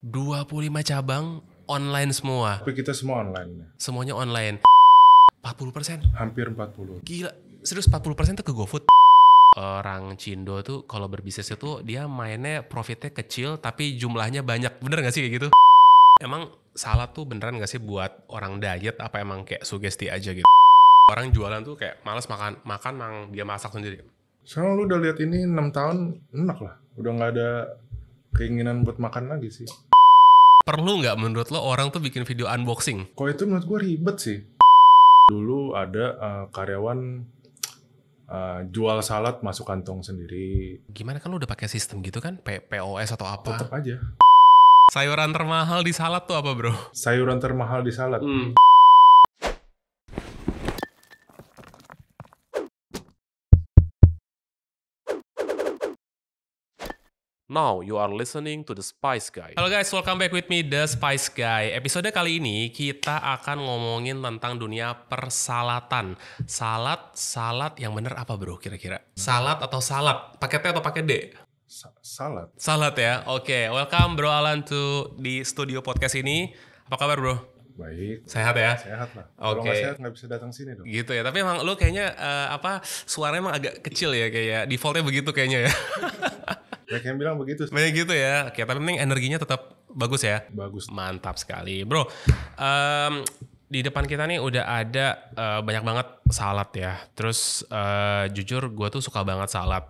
25 cabang online semua. Tapi kita semua online. Semuanya online. 40%. Hampir 40. Gila. Serius 40% tuh ke GoFood. Orang Cindo tuh kalau berbisnis itu dia mainnya profitnya kecil tapi jumlahnya banyak. Bener gak sih kayak gitu? Emang salad tuh beneran gak sih buat orang diet apa emang kayak sugesti aja gitu? Orang jualan tuh kayak males makan yang dia masak sendiri. Soalnya lu udah lihat ini 6 tahun, enak lah. Udah gak ada keinginan buat makan lagi sih. Perlu nggak menurut lo orang tuh bikin video unboxing? Kok itu menurut gue ribet sih. Dulu ada karyawan jual salad masuk kantong sendiri. Gimana kan lo udah pakai sistem gitu kan? POS atau apa? Tetap aja. Sayuran termahal di salad tuh apa bro? Sayuran termahal di salad. Now you are listening to The Spice Guy. Halo guys, welcome back with me, The Spice Guy. Episode kali ini kita akan ngomongin tentang dunia persalatan. Salad yang bener apa bro kira-kira? Salad atau salad? Pakai T atau pakai D? Salad. Salad ya, oke. Welcome bro Alan to di studio podcast ini. Apa kabar bro? Baik. Sehat ya? Sehat lah. Oke. Kalau nggak sehat nggak bisa datang sini dong. Gitu ya, tapi emang lu kayaknya suaranya emang agak kecil ya, kayak defaultnya begitu kayaknya ya. Banyak yang bilang begitu. Banyak gitu ya. Oke, tapi penting energinya tetap bagus ya. Bagus. Mantap sekali, bro. Di depan kita nih udah ada banyak banget salad ya. Terus jujur gue tuh suka banget salad.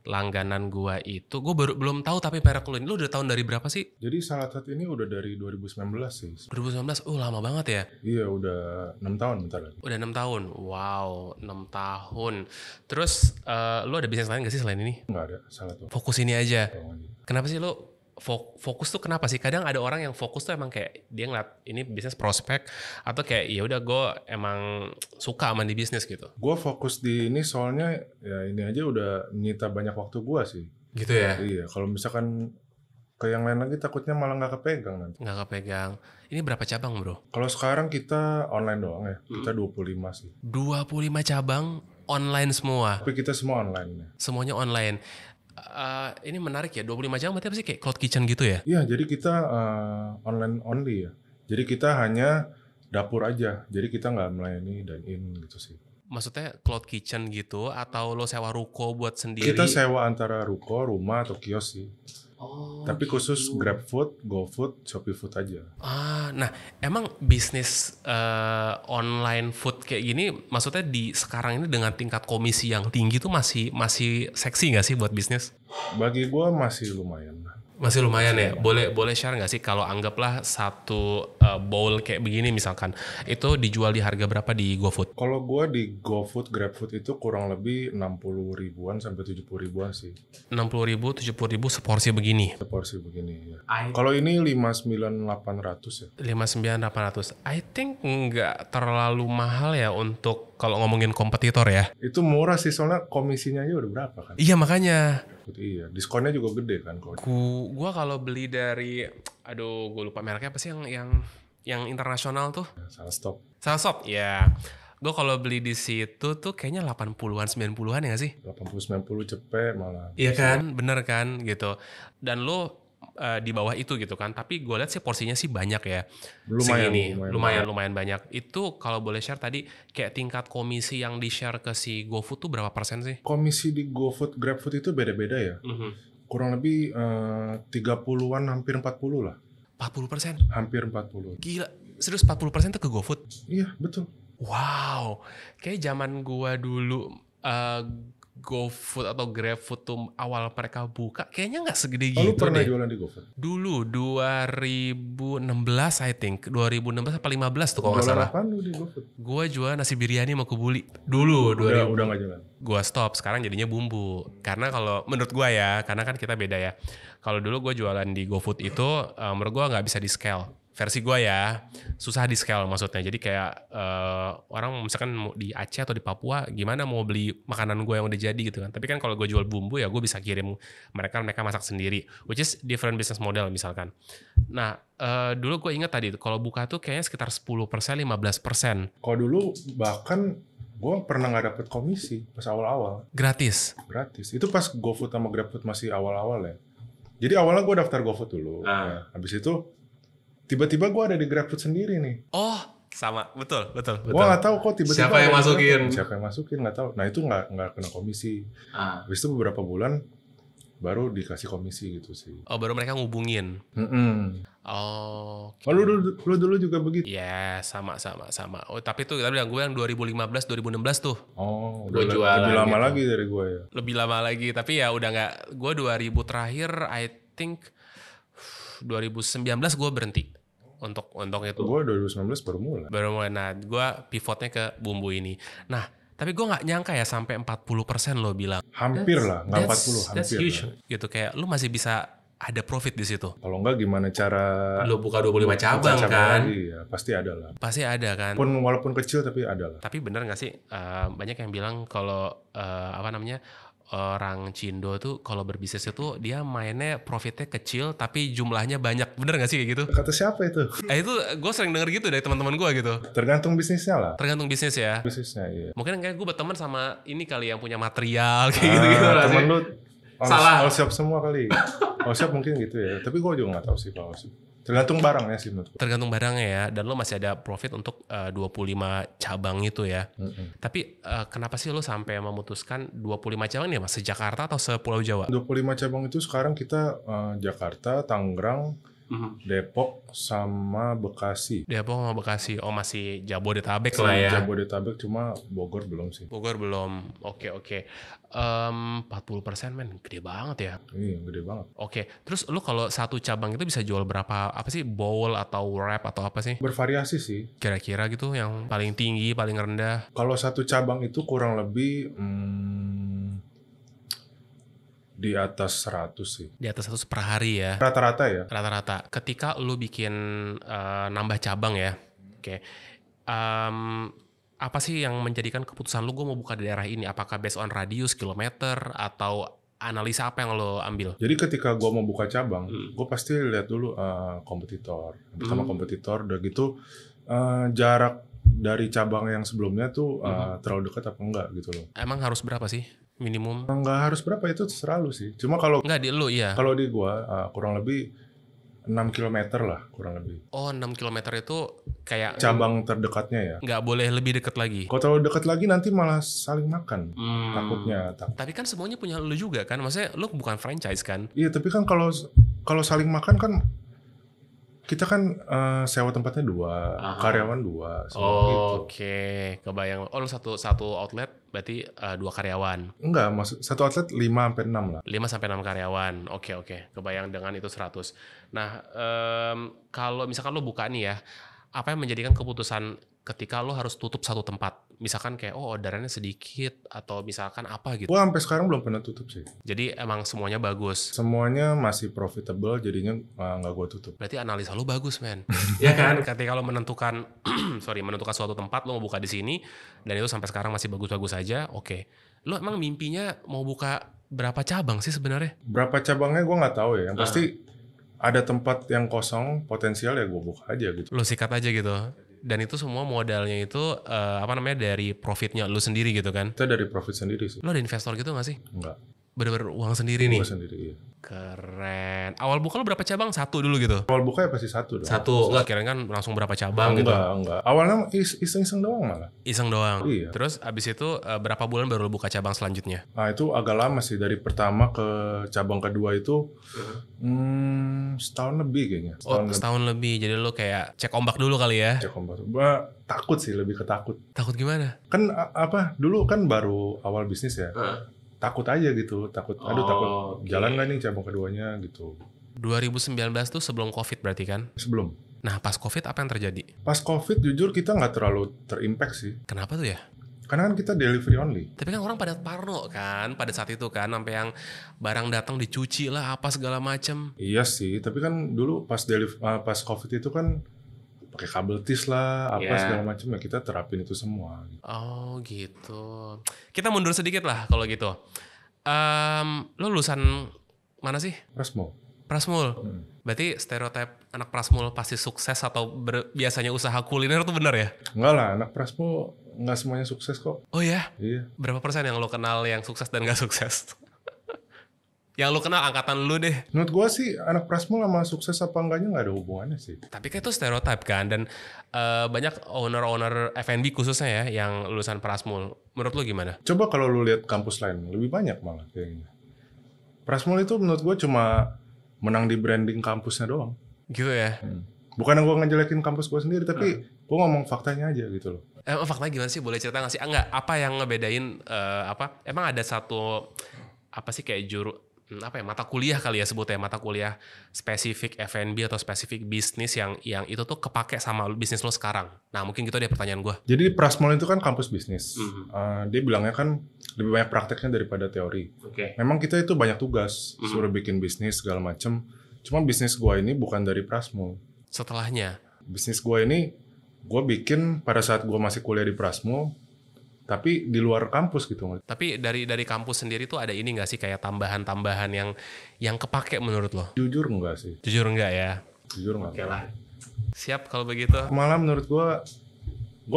Langganan gue itu, gue belum tahu tapi merek lu ini. Lu udah tahun dari berapa sih? Jadi salad hut ini udah dari 2019 sih. 2019, lama banget ya. Iya udah 6 tahun bentar lagi. Udah 6 tahun, wow 6 tahun. Terus lu ada bisnis lain gak sih selain ini? Nggak ada salad hut. Fokus ini aja. Oh, gitu. Kenapa sih lu fokus tuh kenapa sih? Kadang ada orang yang fokus tuh emang kayak dia ngeliat ini bisnis prospek atau kayak ya udah gue emang suka sama di bisnis gitu. Gue fokus di ini soalnya ya ini aja udah nyita banyak waktu gue sih. Gitu ya? Iya, kalau misalkan ke yang lain lagi takutnya malah nggak kepegang nanti. Nggak kepegang. Ini berapa cabang bro? Kalau sekarang kita online doang ya, kita 25 sih. 25 cabang online semua. Tapi kita semua online ya. Semuanya online. Ini menarik ya, 25 jam berarti apa sih kayak cloud kitchen gitu ya? Iya, jadi kita online only ya. Jadi kita hanya dapur aja. Jadi kita nggak melayani dine-in gitu sih. Maksudnya cloud kitchen gitu atau lo sewa ruko buat sendiri? Kita sewa antara ruko, rumah, atau kios sih. Oh, Tapi khusus GrabFood, GoFood, ShopeeFood aja. nah emang bisnis online food kayak gini, maksudnya di sekarang ini dengan tingkat komisi yang tinggi tuh masih seksi nggak sih buat bisnis? Bagi gue masih lumayan. Masih lumayan ya. Boleh share nggak sih kalau anggaplah satu bowl kayak begini misalkan, itu dijual di harga berapa di GoFood? Kalau gue di GoFood, GrabFood itu kurang lebih 60 ribuan sampai 70 ribuan sih. 60 ribu, 70 ribu seporsi begini. Seporsi begini ya. Kalau ini 59.800 ya. 59.800. I think nggak terlalu mahal ya untuk kalau ngomongin kompetitor ya. Itu murah sih soalnya komisinya aja udah berapa kan? Iya makanya. Iya, diskonnya juga gede kan kalau. Gua kalau beli dari, gue lupa mereknya apa sih yang internasional tuh? Salah stop. Salsop, ya. Gue kalau beli di situ tuh kayaknya 80-an, 90-an ya nggak sih? 80-90 cepet malah. Iya kan, bener kan gitu. Dan lo di bawah itu gitu kan. Tapi gue lihat sih porsinya sih banyak ya. Lumayan banyak. Itu kalau boleh share tadi kayak tingkat komisi yang di-share ke si GoFood tuh berapa persen sih? Komisi di GoFood, GrabFood itu beda-beda ya. Kurang lebih 30-an, hampir 40 lah. 40%? Hampir 40. Gila, serius 40% tuh ke GoFood? Iya, betul. Wow, kayak zaman gua dulu GoFood atau GrabFood tuh awal mereka buka, kayaknya nggak segede gitu Lu pernah deh. jualan di GoFood? Dulu 2016 I think, 2016 apa 15 tuh kalau nggak Jualan salah. apaan lu di GoFood? Gua jual nasi biryani sama kebuli. Dulu 2000. Udah nggak jualan. Gua stop, sekarang jadinya bumbu. Karena kalau menurut gua ya, karena kan kita beda ya. Kalau dulu gua jualan di GoFood itu, menurut gua nggak bisa di scale. Versi gue ya, susah di scale maksudnya. Jadi kayak orang misalkan di Aceh atau di Papua, gimana mau beli makanan gue yang udah jadi gitu kan. Tapi kan kalau gue jual bumbu ya gue bisa kirim mereka masak sendiri. Which is different business model misalkan. Nah dulu gue ingat tadi, kalau buka tuh kayaknya sekitar 10%, 15%. Kalau dulu bahkan gue pernah nggak dapet komisi pas awal-awal. Gratis? Gratis. Itu pas GoFood sama GrabFood masih awal-awal ya. Jadi awalnya gue daftar GoFood dulu. Ah. Nah, habis itu tiba-tiba gue ada di GrabFood sendiri nih. Oh, sama, betul. Gue nggak tahu kok tiba-tiba Siapa yang ada di masukin? GrabFood. Siapa yang masukin nggak tahu. Nah itu nggak kena komisi. Habis itu beberapa bulan baru dikasih komisi gitu sih. Oh, baru mereka ngubungin. Oh, Oh, lu dulu juga begitu? ya sama. Oh, tapi tuh gue yang 2015, 2016 tuh. Oh, Gua udah jualan lebih lama gitu. lagi dari gue ya. Lebih lama lagi, tapi ya udah nggak. Gue 2000 terakhir, I think 2019 gue berhenti untuk itu. Gue 2019 baru mulai. Nah, gue pivotnya ke bumbu ini. Nah, tapi gue nggak nyangka ya sampai 40% lo bilang. Hampir lah, nggak 40, That's hampir huge. lah. Gitu, kayak lu masih bisa ada profit di situ. Kalau enggak gimana cara Lu buka 25 cabang buka kan? lagi, ya, pasti ada lah. Pasti ada kan. Walaupun kecil tapi ada lah. Tapi bener gak sih, banyak yang bilang kalau orang Cindo tuh kalau berbisnis itu dia mainnya profitnya kecil tapi jumlahnya banyak. Bener gak sih kayak gitu? Kata siapa itu? Itu gue sering denger gitu dari teman-teman gue gitu. Tergantung bisnisnya lah. Tergantung bisnis ya. Bisnisnya iya. Mungkin kayak gue berteman sama ini kali yang punya material kayak gitu-gitu lah sih. Temen lu Salah. all shop semua kali. All shop mungkin gitu ya. Tapi gue juga nggak tahu sih kalau all shop. Tergantung barangnya sih menurut gue. Tergantung barangnya ya. Dan lo masih ada profit untuk 25 cabang itu ya. Tapi kenapa sih lo sampai memutuskan 25 cabang nih mas? Se-Jakarta atau se-Pulau Jawa? 25 cabang itu sekarang kita Jakarta, Tangerang, Depok, sama Bekasi. Depok sama Bekasi. Oh masih Jabodetabek lah ya. Jabodetabek cuma Bogor belum sih. Bogor belum. Oke. 40% men, gede banget ya. Iya, gede banget. Oke, terus lu kalau satu cabang itu bisa jual berapa, apa sih, bowl atau wrap atau apa sih? Bervariasi sih. Kira-kira gitu yang paling tinggi, paling rendah. Kalau satu cabang itu kurang lebih di atas 100 sih. Di atas 100 per hari ya. Rata-rata ya. Rata-rata. Ketika lu bikin nambah cabang ya, oke. Apa sih yang menjadikan keputusan lu gue mau buka di daerah ini? Apakah based on radius, kilometer, atau analisa apa yang lo ambil? Jadi ketika gue mau buka cabang, gue pasti lihat dulu kompetitor. Sama kompetitor, udah gitu jarak dari cabang yang sebelumnya tuh terlalu dekat apa enggak gitu loh. Emang harus berapa sih minimum? Enggak harus berapa, itu terserah lu sih. Cuma kalau Enggak di lu iya. Kalau di gue kurang lebih 6 km lah kurang lebih. Oh 6 km itu kayak Cabang terdekatnya ya. nggak boleh lebih dekat lagi. Kalau terlalu dekat lagi nanti malah saling makan. Takutnya. Tapi kan semuanya punya lu juga kan, maksudnya lu bukan franchise kan? Iya, tapi kan kalau saling makan kan kita kan sewa tempatnya 2, karyawan 2, gitu. Oke, kebayang. Oh lu satu outlet berarti 2 karyawan. Enggak, maksud satu outlet 5-6 lah. 5-6 karyawan. Oke. Kebayang dengan itu 100. Nah, kalau misalkan lu buka nih ya, apa yang menjadikan keputusan ketika lo harus tutup satu tempat? Misalkan kayak orderannya sedikit atau misalkan apa gitu. Gua sampai sekarang belum pernah tutup sih. Jadi emang semuanya bagus. Semuanya masih profitable, jadinya nggak gua tutup. Berarti analisa lo bagus, men. Ya kan? Ketika lo menentukan menentukan suatu tempat lo mau buka di sini dan itu sampai sekarang masih bagus-bagus aja, oke. Lo emang mimpinya mau buka berapa cabang sih sebenarnya? Berapa cabangnya gua nggak tahu ya. Yang pasti ada tempat yang kosong potensial ya gua buka aja gitu. Lo sikat aja gitu. Dan itu semua modalnya itu dari profitnya lu sendiri gitu kan? Kita dari profit sendiri sih. Lo ada investor gitu gak sih? Enggak. Bener-bener uang sendiri nih? Gua sendiri, iya. Keren. Awal buka lo berapa cabang? 1 dulu gitu? Awal buka ya pasti 1 dong. 1. Enggak kira kan langsung berapa cabang gitu? Enggak. Awalnya iseng-iseng doang malah. Iseng doang? Iya. Terus abis itu berapa bulan baru lo buka cabang selanjutnya? Nah itu agak lama sih. Dari pertama ke cabang kedua itu setahun lebih kayaknya. Setahun lebih. Jadi lo kayak cek ombak dulu kali ya? Cek ombak. Gua takut sih, lebih ketakut. Takut gimana? Kan dulu kan baru awal bisnis ya. Takut aja gitu. Takut jalan gak nih cabang keduanya gitu. 2019 tuh sebelum COVID berarti kan? Sebelum. Nah pas COVID apa yang terjadi? Pas COVID jujur kita nggak terlalu terimpact sih. Kenapa tuh ya? Karena kan kita delivery only. Tapi kan orang pada parno kan pada saat itu kan, sampai yang barang datang dicuci lah apa segala macem. Iya sih, tapi kan dulu pas COVID itu kan pakai kabel tis lah, segala macam ya kita terapin itu semua. Oh gitu. Kita mundur sedikit lah kalau gitu. Lo lulusan mana sih? Prasmul. Berarti stereotip anak Prasmul pasti sukses atau biasanya usaha kuliner tuh benar ya? Enggak lah, anak Prasmul nggak semuanya sukses kok. Oh ya? Iya. Berapa persen yang lo kenal yang sukses dan gak sukses? Yang lu kenal angkatan lu deh. Menurut gua sih anak Prasmul sama sukses apa enggaknya nggak ada hubungannya sih. Tapi kan itu stereotip kan, dan banyak owner-owner F&B khususnya ya yang lulusan Prasmul. Menurut lu gimana? Coba kalau lu lihat kampus lain, lebih banyak malah kayaknya. Prasmul itu menurut gua cuma menang di branding kampusnya doang. Gitu ya. Bukan gua ngejelekin kampus gua sendiri, tapi gua ngomong faktanya aja gitu loh. Faktanya gimana sih? Boleh cerita nggak sih? Enggak, apa yang ngebedain emang ada satu apa sih kayak mata kuliah kali ya sebutnya, mata kuliah spesifik F&B atau spesifik bisnis yang itu tuh kepake sama bisnis lo sekarang. Nah, mungkin gitu deh pertanyaan gue. Jadi Prasmul itu kan kampus bisnis. Dia bilangnya kan lebih banyak prakteknya daripada teori. Oke. Memang kita itu banyak tugas, suruh bikin bisnis segala macem. Cuma bisnis gua ini bukan dari Prasmul. Setelahnya. Bisnis gua ini gua bikin pada saat gua masih kuliah di Prasmul, tapi di luar kampus gitu. Tapi dari kampus sendiri tuh ada ini nggak sih kayak tambahan-tambahan yang kepake menurut lo? Jujur enggak sih? Jujur nggak ya? Jujur enggak. Oke lah. Siap kalau begitu. Malah menurut gua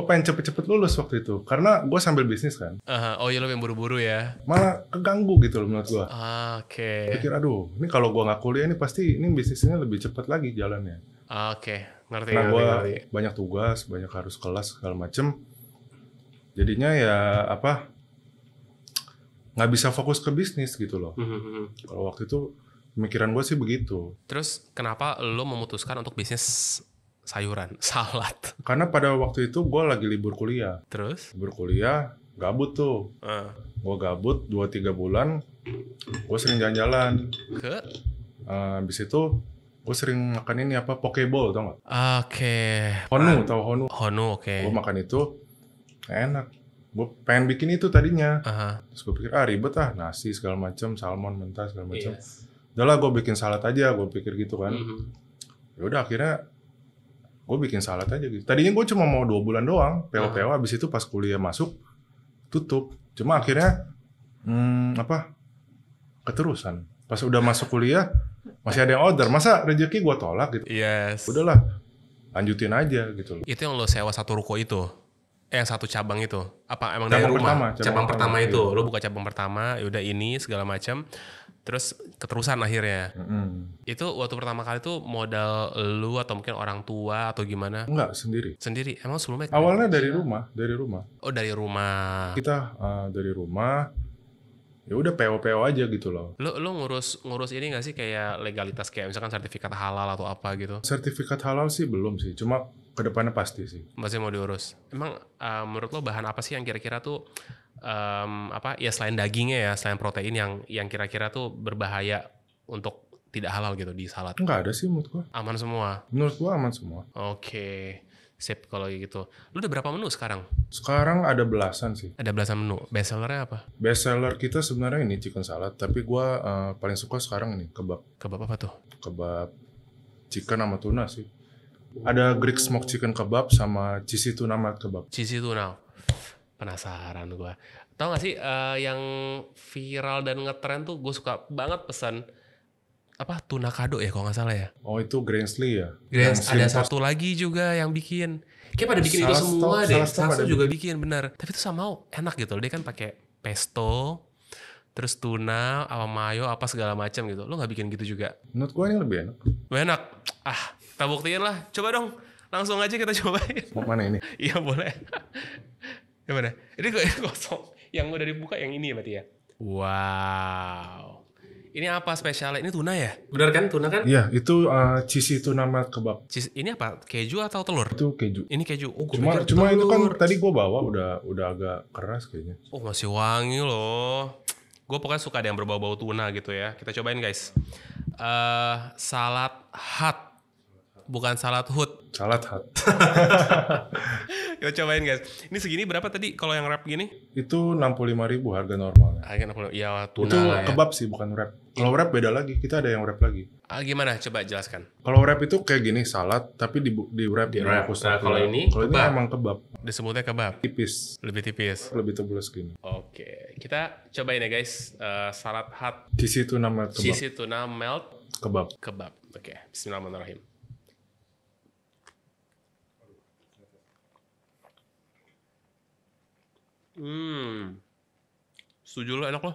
pengen cepet-cepet lulus waktu itu. Karena gua sambil bisnis kan. Oh iya, lo yang buru-buru ya? Malah keganggu gitu loh menurut gua. Oke. Pikir aduh, ini kalau gua nggak kuliah ini pasti ini bisnisnya lebih cepat lagi jalannya. Oke, ngerti. Karena gua banyak tugas, banyak harus kelas segala macem. Jadinya ya nggak bisa fokus ke bisnis gitu loh. Kalau waktu itu pemikiran gue sih begitu. Terus kenapa lo memutuskan untuk bisnis sayuran, salad? Karena pada waktu itu gue lagi libur kuliah. Terus? Libur kuliah, gabut tuh. Gue gabut 2-3 bulan, gue sering jalan-jalan. Ke? Habis itu gue sering makan ini Pokeball, tau gak? Oke. Honu, tau Honu? Honu, oke. Gue makan itu, enak. Gue pengen bikin itu tadinya. Terus gue pikir, ribet nasi segala macam, salmon mentah segala macam. Udah lah gue bikin salad aja, gue pikir gitu kan. Ya udah akhirnya gue bikin salad aja gitu. Tadinya gue cuma mau 2 bulan doang, PO-PO. Abis itu pas kuliah masuk, tutup. Cuma akhirnya, keterusan. Pas udah masuk kuliah, masih ada yang order. Masa rezeki gue tolak gitu? Yes. Udahlah, lanjutin aja gitu loh. Itu yang lo sewa satu ruko itu? Satu cabang itu? Apa emang dari Cabang rumah? cabang pertama itu? iya. Lo buka cabang pertama, yaudah ini segala macam. Terus keterusan akhirnya. Itu waktu pertama kali tuh modal lu atau mungkin orang tua atau gimana? Enggak, sendiri. Sendiri? Emang sebelumnya? Awalnya dari rumah. Oh, dari rumah. Kita dari rumah, ya udah PO aja gitu loh. Lu ngurus ini nggak sih kayak legalitas kayak misalkan sertifikat halal atau apa gitu? Sertifikat halal sih belum sih, cuma kedepannya pasti sih. Masih mau diurus. Emang menurut lo bahan apa sih yang kira-kira tuh ya selain dagingnya ya, selain protein yang kira-kira tuh berbahaya untuk tidak halal gitu di salad? Enggak ada sih menurut gua. Aman semua? Menurut gua aman semua. Oke. Sip kalau gitu. Lu udah berapa menu sekarang? Sekarang ada belasan sih. Ada belasan menu. Best sellernya apa? Best seller kita sebenarnya ini chicken salad, tapi gua paling suka sekarang ini kebab. Kebab apa tuh? Kebab chicken sama tuna sih. Ada Greek smoke chicken kebab sama cheesy tuna melt kebab. Cheesy tuna. Penasaran gua. Tahu gak sih yang viral dan ngetren tuh gue suka banget pesan tuna kado ya kalau nggak salah ya. Oh itu Grainsley ya? Ada satu lagi juga yang bikin. Kayak pada bikin itu semua deh. Salsa juga bikin bener. Tapi itu sama enak gitu. Dia kan pakai pesto, terus tuna, sama mayo, apa segala macam gitu. Lo nggak bikin gitu juga? Menurut gua ini lebih enak. Lebih enak. Kita buktiin lah. Coba dong. Langsung aja kita cobain. Mau mana ini? Iya boleh. Gimana? Ini kosong. Yang udah dibuka yang ini berarti ya? Wow. Ini apa spesialnya? Ini tuna ya? Benar kan? Tuna kan? Iya, itu cheesy tuna melt kebab. Ini apa? Keju atau telur? Itu keju. Ini keju. Oh, cuma itu kan tadi gue bawa udah agak keras kayaknya. Oh, masih wangi loh. Gue pokoknya suka ada yang berbau-bau tuna gitu ya. Kita cobain guys. Salad hut. Bukan salad hut. Salad hut. Kita cobain guys. Ini segini berapa tadi kalau yang wrap gini? Itu 65.000 harga normalnya. Harga 60. Ya tuna itu lah ya. Kebab sih bukan wrap. Kalau wrap beda lagi. Kita ada yang wrap lagi. Gimana? Coba jelaskan. Kalau wrap itu kayak gini salad tapi di wrap. Nah, kalau ini emang kebab. Disebutnya kebab. Tipis. Lebih tipis. Lebih tebal segini. Oke. Kita cobain ya guys. Salad hut. Cheesy tuna melt kebab. Cheesy tuna melt kebab. Oke. Bismillahirrahmanirrahim. Setuju lo, enak lo?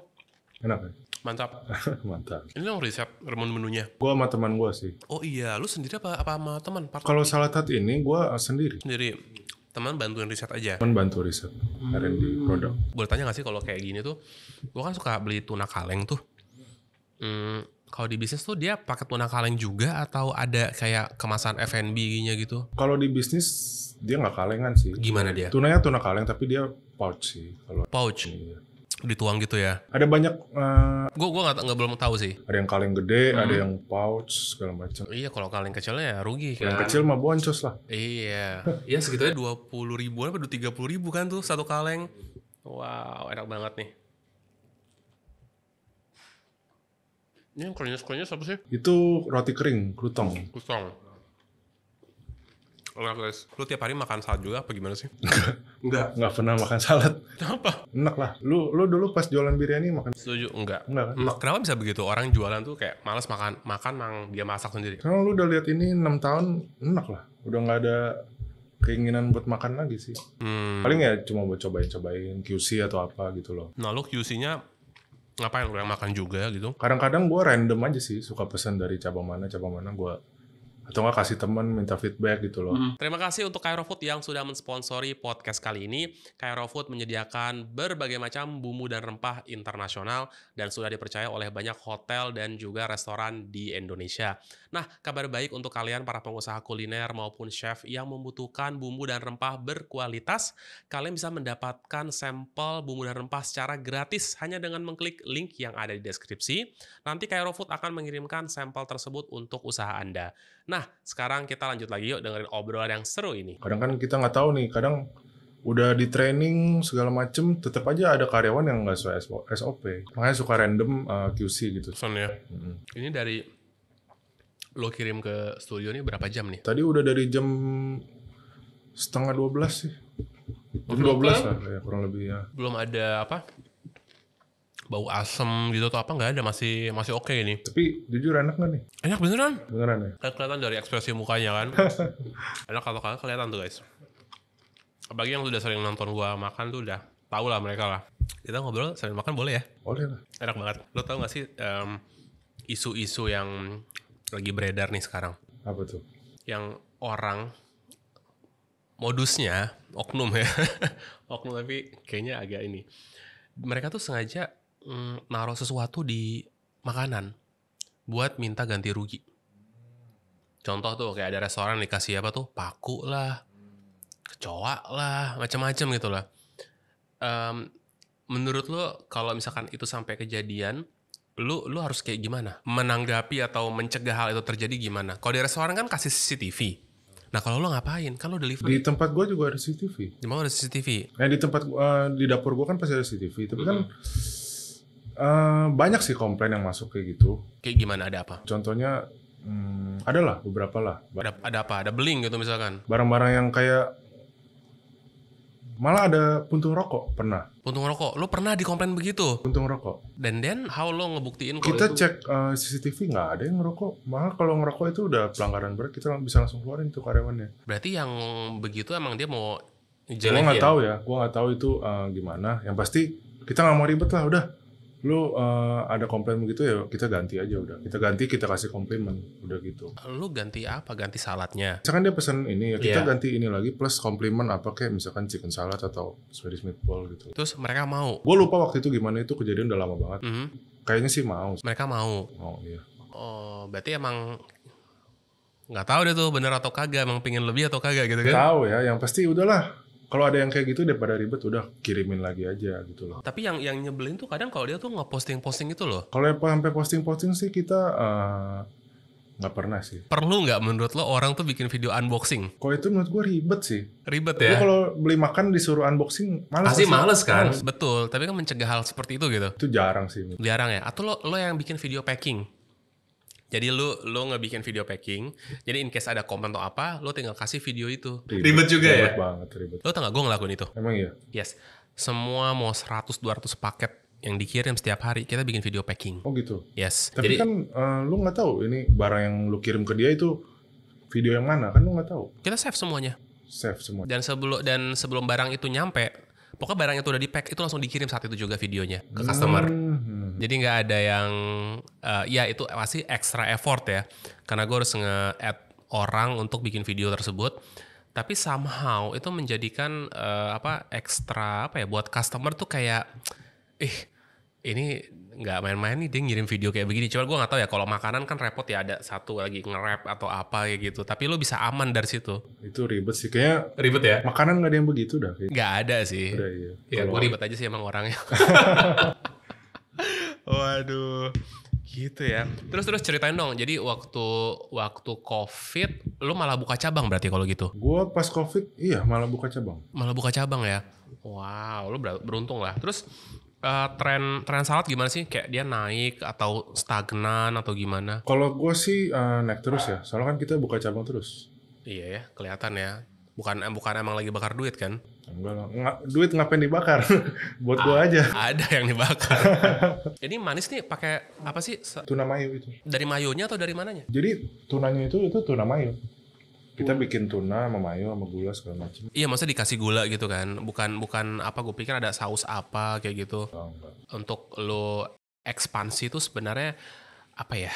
Enak ya? Mantap. Mantap. Ini dong riset menunya. Gue sama teman gue sih. Oh iya, lu sendiri apa sama teman? Kalau salad hut ini gue sendiri. Sendiri. Teman bantuin riset aja. Teman bantu riset R&D produk. Boleh tanya gak sih kalau kayak gini tuh, gue kan suka beli tuna kaleng tuh. Kalau di bisnis tuh dia pakai tuna kaleng juga atau ada kayak kemasan F&B-nya gitu? Kalau di bisnis dia nggak kalengan sih. Gimana dia? Tunanya tuna kaleng tapi dia pouch sih. Kalau pouch. Iya. Dituang gitu ya. Ada banyak. Gue nggak belum tahu sih. Ada yang kaleng gede, ada yang pouch segala macam. Iya, kalau kaleng kecilnya ya rugi kan. Yang kecil mah boncos lah. Iya. Iya segitunya 20 ribuan apa 30 ribu kan tuh satu kaleng. Wow, enak banget nih. Ini yang krenyes apa sih? Itu roti kering, krutong. Kusong. Enak guys. Lu tiap hari makan salad juga apa gimana sih? Enggak. Nggak pernah makan salad. Kenapa? Enak lah. Lu dulu pas jualan biryani makan. Setuju? Enggak. Enggak kan? Kenapa bisa begitu? Orang jualan tuh kayak malas makan yang dia masak sendiri. Karena lu udah lihat ini 6 tahun, enak lah. Udah nggak ada keinginan buat makan lagi sih. Paling ya cuma buat cobain QC atau apa gitu loh. Nah lu QC-nya ngapain? Lu yang makan juga gitu? Kadang-kadang gue random aja sih, suka pesan dari cabang mana gue. Atau nggak kasih teman minta feedback gitu loh. Terima kasih untuk Kairo Food yang sudah mensponsori podcast kali ini. Kairo Food menyediakan berbagai macam bumbu dan rempah internasional dan sudah dipercaya oleh banyak hotel dan juga restoran di Indonesia. Nah, kabar baik untuk kalian para pengusaha kuliner maupun chef yang membutuhkan bumbu dan rempah berkualitas. Kalian bisa mendapatkan sampel bumbu dan rempah secara gratis hanya dengan mengklik link yang ada di deskripsi. Nanti Kairo Food akan mengirimkan sampel tersebut untuk usaha Anda. Nah, sekarang kita lanjut lagi yuk dengerin obrolan yang seru ini. Kadang kan kita nggak tahu nih, kadang udah di training segala macem, tetap aja ada karyawan yang nggak sesuai SOP. Makanya suka random QC gitu. Son ya. Ini dari lo kirim ke studio ini berapa jam nih? Tadi udah dari jam 11:30 sih. Jam 12 lah ya, kurang lebih ya. Belum ada apa? Bau asem gitu atau apa nggak ada, masih oke ini. Tapi jujur enak nggak nih? Enak beneran? Beneran ya? Kan kelihatan dari ekspresi mukanya kan. Enak kalau kalian kelihatan tuh guys. Apalagi yang udah sering nonton gua makan tuh udah tahu lah mereka lah. Kita ngobrol sering makan boleh ya? Boleh lah. Enak banget. Lo tau gak sih isu-isu yang lagi beredar nih sekarang? Apa tuh? Yang orang modusnya oknum ya. Oknum tapi kayaknya agak ini. Mereka tuh sengaja naruh sesuatu di makanan buat minta ganti rugi. Contoh tuh kayak ada restoran dikasih apa tuh, paku lah, kecoa lah, macam-macam gitu lah. Menurut lo kalau misalkan itu sampai kejadian, lu harus kayak gimana? Menanggapi atau mencegah hal itu terjadi gimana? Kalau di restoran kan kasih CCTV. Nah kalau lo ngapain? Kan lo delivery. Di tempat gue juga ada CCTV. Di mana ada CCTV? Nah di tempat di dapur gue kan pasti ada CCTV. Tapi kan banyak sih komplain yang masuk kayak gitu. Kayak gimana? Ada apa? Contohnya ada lah, beberapa lah. Ada apa? Ada beling gitu misalkan? Barang-barang yang kayak malah ada puntung rokok pernah. Puntung rokok? Lo pernah dikomplain begitu? Puntung rokok. Dan how lo ngebuktiin? Kita cek CCTV nggak ada yang ngerokok. Malah kalau ngerokok itu udah pelanggaran berat, kita bisa langsung keluarin tuh karyawannya. Berarti yang begitu emang dia mau Gue nggak tahu ya, gue nggak tahu itu gimana. Yang pasti kita nggak mau ribet lah, udah. Lu ada komplain begitu ya kita ganti aja udah. Kita ganti, kita kasih komplimen, udah gitu. Lu ganti apa? Ganti saladnya? Misalkan dia pesan ini ya, kita ganti ini lagi plus komplimen apa kayak misalkan chicken salad atau Swedish meatball gitu. Terus mereka mau? Gue lupa waktu itu gimana, itu kejadian udah lama banget. Kayaknya sih mau. Mereka mau? Oh iya. Oh berarti emang nggak tahu deh tuh bener atau kagak, emang pingin lebih atau kagak gitu kan? Tahu ya, yang pasti udahlah. Kalau ada yang kayak gitu daripada ribet udah kirimin lagi aja gitu loh. Tapi yang nyebelin tuh kadang kalau dia tuh nge-posting itu loh. Kalau sampai posting sih kita nggak pernah sih. Perlu nggak menurut lo orang tuh bikin video unboxing? Kalau itu menurut gue ribet sih. Ribet ya? Kalau beli makan disuruh unboxing malas. Pasti males kan? Betul, tapi kan mencegah hal seperti itu gitu. Itu jarang sih. Jarang ya? Atau lo yang bikin video packing? Jadi lo ngebikin video packing, jadi in case ada komen atau apa, lo tinggal kasih video itu. Ribet juga ya? Ribet banget, ribet. Lo tau gak gue ngelakuin itu? Emang iya? Yes. Semua mau 100-200 paket yang dikirim setiap hari, kita bikin video packing. Oh gitu? Yes. Tapi jadi, kan lo gak tahu ini barang yang lo kirim ke dia itu video yang mana, kan lo gak tahu. Kita save semuanya. Save semua. Dan sebelum barang itu nyampe, Pokoknya barang itu udah di-pack, itu langsung dikirim saat itu juga videonya ke customer. Jadi nggak ada yang, ya itu pasti extra effort ya. Karena gue harus nge-add orang untuk bikin video tersebut. Tapi somehow itu menjadikan ekstra buat customer tuh kayak, ini nggak main-main nih dia ngirim video kayak begini. Cuma gue nggak tahu ya, kalau makanan kan repot ya, ada satu lagi nge-rap atau apa kayak gitu. Tapi lo bisa aman dari situ. Itu ribet sih, kayak ribet ya. Makanan nggak ada yang begitu dah. Nggak ada sih. Udah, iya. Ya gue ribet aja sih emang orangnya. Waduh, gitu ya. Terus ceritain dong. Jadi waktu COVID, lo malah buka cabang berarti kalau gitu? Gue pas COVID, iya malah buka cabang. Malah buka cabang ya. Wow, lo beruntung lah. Terus tren salad gimana sih? Kayak dia naik atau stagnan atau gimana? Kalau gue sih naik terus ya. Soalnya kan kita buka cabang terus. Iya ya, kelihatan ya. Bukan emang lagi bakar duit kan? Enggak lah. Duit ngapain dibakar? Buat gue aja. Ada yang dibakar. Ini manis nih pakai apa sih? Tuna mayo itu. Dari mayonya atau dari mananya? Jadi tunanya itu tuna mayo. Kita bikin tuna sama mayo sama gula segala macam. Iya, maksudnya dikasih gula gitu kan. Bukan apa, gue pikir ada saus apa kayak gitu. Enggak. Untuk lo ekspansi itu sebenarnya apa ya?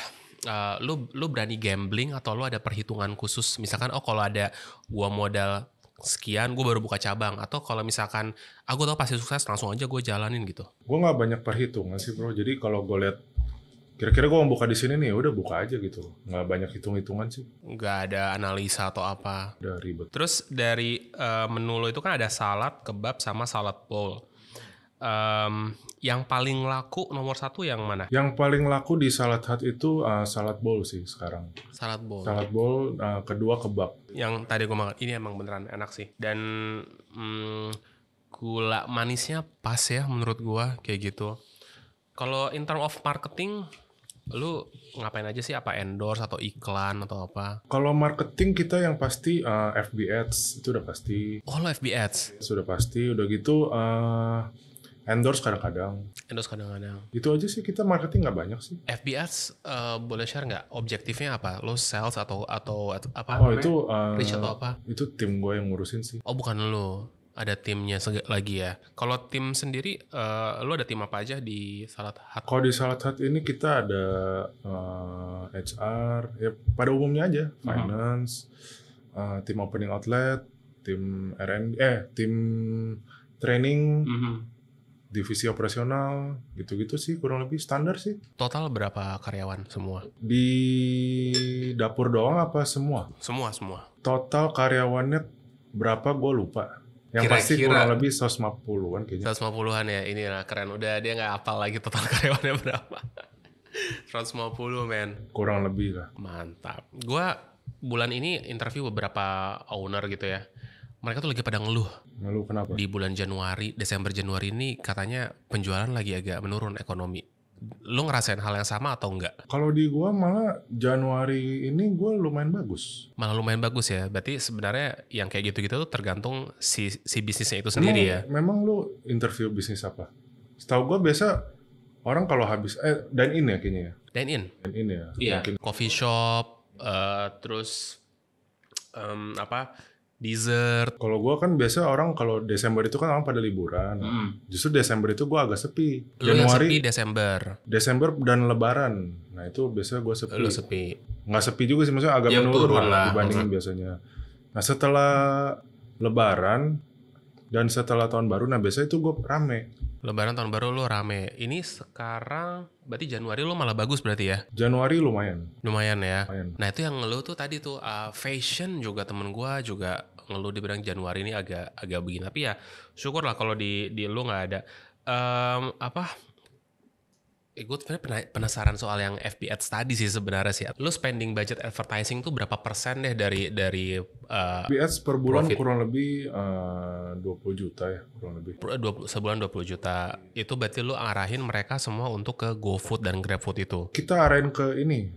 Lu berani gambling atau lu ada perhitungan khusus? Misalkan kalau ada gua modal sekian, gue baru buka cabang. Atau kalau misalkan aku tahu pasti sukses, langsung aja gue jalanin gitu. Gue nggak banyak perhitungan sih bro. Jadi kalau gue lihat kira-kira gue mau buka di sini nih, udah buka aja gitu. Nggak banyak hitung-hitungan sih. Nggak ada analisa atau apa. Udah ribet. Terus dari menu lo itu kan ada salad, kebab, sama salad bowl. Yang paling laku nomor satu yang mana? Yang paling laku di Salad Hut itu salad bowl sih sekarang. Salad bowl. Salad bowl, kedua kebab. Yang tadi gue makan, ini emang beneran enak sih. Dan gula manisnya pas ya menurut gue kayak gitu. Kalau in term of marketing, lu ngapain aja sih? Apa endorse atau iklan atau apa? Kalau marketing kita yang pasti FB Ads itu udah pasti. Oh, lo FB Ads? Sudah pasti. Udah gitu endorse kadang-kadang. Endorse kadang-kadang. Itu aja sih, kita marketing nggak banyak sih. FB Ads boleh share nggak? Objektifnya apa? Lo sales atau apa? Oh itu reach atau apa? Itu tim gue yang ngurusin sih. Oh bukan lo, ada timnya lagi ya. Kalau tim sendiri, lo ada tim apa aja di Salad Hut? Kalau di Salad Hut ini kita ada HR, ya pada umumnya aja, finance, tim opening outlet, tim R&D, tim training. Divisi operasional, gitu-gitu sih, kurang lebih standar sih. Total berapa karyawan semua? Di dapur doang apa semua? Semua. Total karyawannya berapa gue lupa. Yang pasti kurang lebih 150-an kayaknya. 150-an ya, ini lah keren. Udah dia nggak hafal lagi total karyawannya berapa. 150 men. Kurang lebih lah. Mantap. Gue bulan ini interview beberapa owner gitu ya. Mereka tuh lagi pada ngeluh. Ngeluh kenapa? Di bulan Desember Januari ini katanya penjualan lagi agak menurun ekonomi. Lu ngerasain hal yang sama atau enggak? Kalau di gua malah Januari ini gua lumayan bagus. Malah lumayan bagus ya. Berarti sebenarnya yang kayak gitu-gitu tuh tergantung si bisnisnya itu sendiri ya. Memang lu interview bisnis apa? Setahu gua biasa orang kalau habis dine in ya kayaknya ya. Dine in. Dine in ya. Iya. Mungkin. Coffee shop, terus dessert. Kalau gue kan biasa orang kalau Desember itu kan orang pada liburan. Justru Desember itu gue agak sepi. Lu yang Januari, sepi Desember dan Lebaran. Nah itu biasanya gue sepi. Lu sepi. Nggak sepi juga sih, maksudnya agak Ya, menurun lah dibandingin biasanya. Nah setelah Lebaran dan setelah tahun baru, nah biasanya itu gue rame. Lebaran tahun baru lu rame. Ini sekarang berarti Januari lu malah bagus berarti ya? Januari lumayan. Lumayan ya. Lumayan. Nah itu yang ngeluh tuh tadi tuh fashion juga temen gue juga ngeluh, dibilang Januari ini agak begini. Tapi ya syukur lah kalau di lu nggak ada. Gue penasaran soal yang FB Ads tadi sih sebenarnya sih. Lu spending budget advertising tuh berapa persen deh dari FB Ads per bulan profit? kurang lebih 20 juta ya, kurang lebih. Sebulan 20 juta. Itu berarti lu arahin mereka semua untuk ke GoFood dan GrabFood itu? Kita arahin ke ini,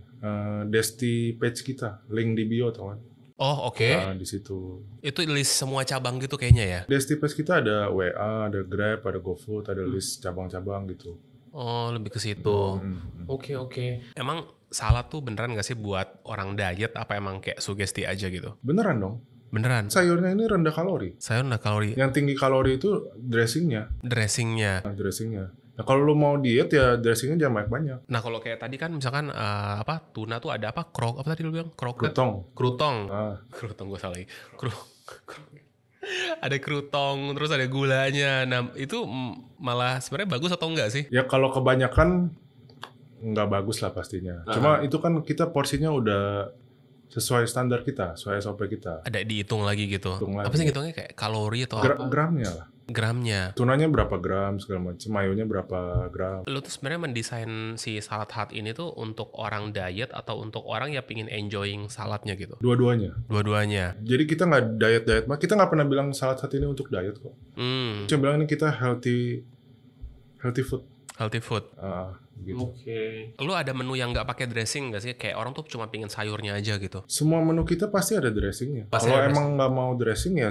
Desti page kita, link di bio teman. Oh oke. Nah, di situ. Itu list semua cabang gitu kayaknya ya? Desti page kita ada WA, ada Grab, ada GoFood, ada list cabang-cabang gitu. Oh lebih ke situ. Oke. Emang salad tuh beneran gak sih buat orang diet, apa emang kayak sugesti aja gitu? Beneran dong. Beneran? Sayurnya ini rendah kalori. Sayur rendah kalori. Yang tinggi kalori itu dressingnya. Dressingnya. Nah kalau lu mau diet ya dressingnya jangan banyak-banyak. Nah kalau kayak tadi kan misalkan tuna tuh ada apa? Apa tadi lu bilang? Krutong. Krutong gue salah lagi. Ada krutong, terus ada gulanya. Nah itu malah sebenarnya bagus atau enggak sih? Ya kalau kebanyakan nggak bagus lah pastinya. Cuma itu kan kita porsinya udah sesuai standar kita, sesuai SOP kita. Ada dihitung lagi gitu. Apa sih ngitungnya kayak kalori atau apa? Gramnya lah. Gramnya. Tunanya berapa gram segala macam, mayonya berapa gram. Lu tuh sebenarnya mendesain si salad hut ini tuh untuk orang diet atau untuk orang yang pingin enjoying saladnya gitu? Dua-duanya. Jadi kita nggak diet, kita nggak pernah bilang salad hut ini untuk diet kok. Cuma bilang ini kita healthy food. Healthy food. Gitu. Oke. Lu ada menu yang nggak pakai dressing nggak sih? Kayak orang tuh cuma pingin sayurnya aja gitu. Semua menu kita pasti ada dressingnya. Kalau emang nggak mau dressing ya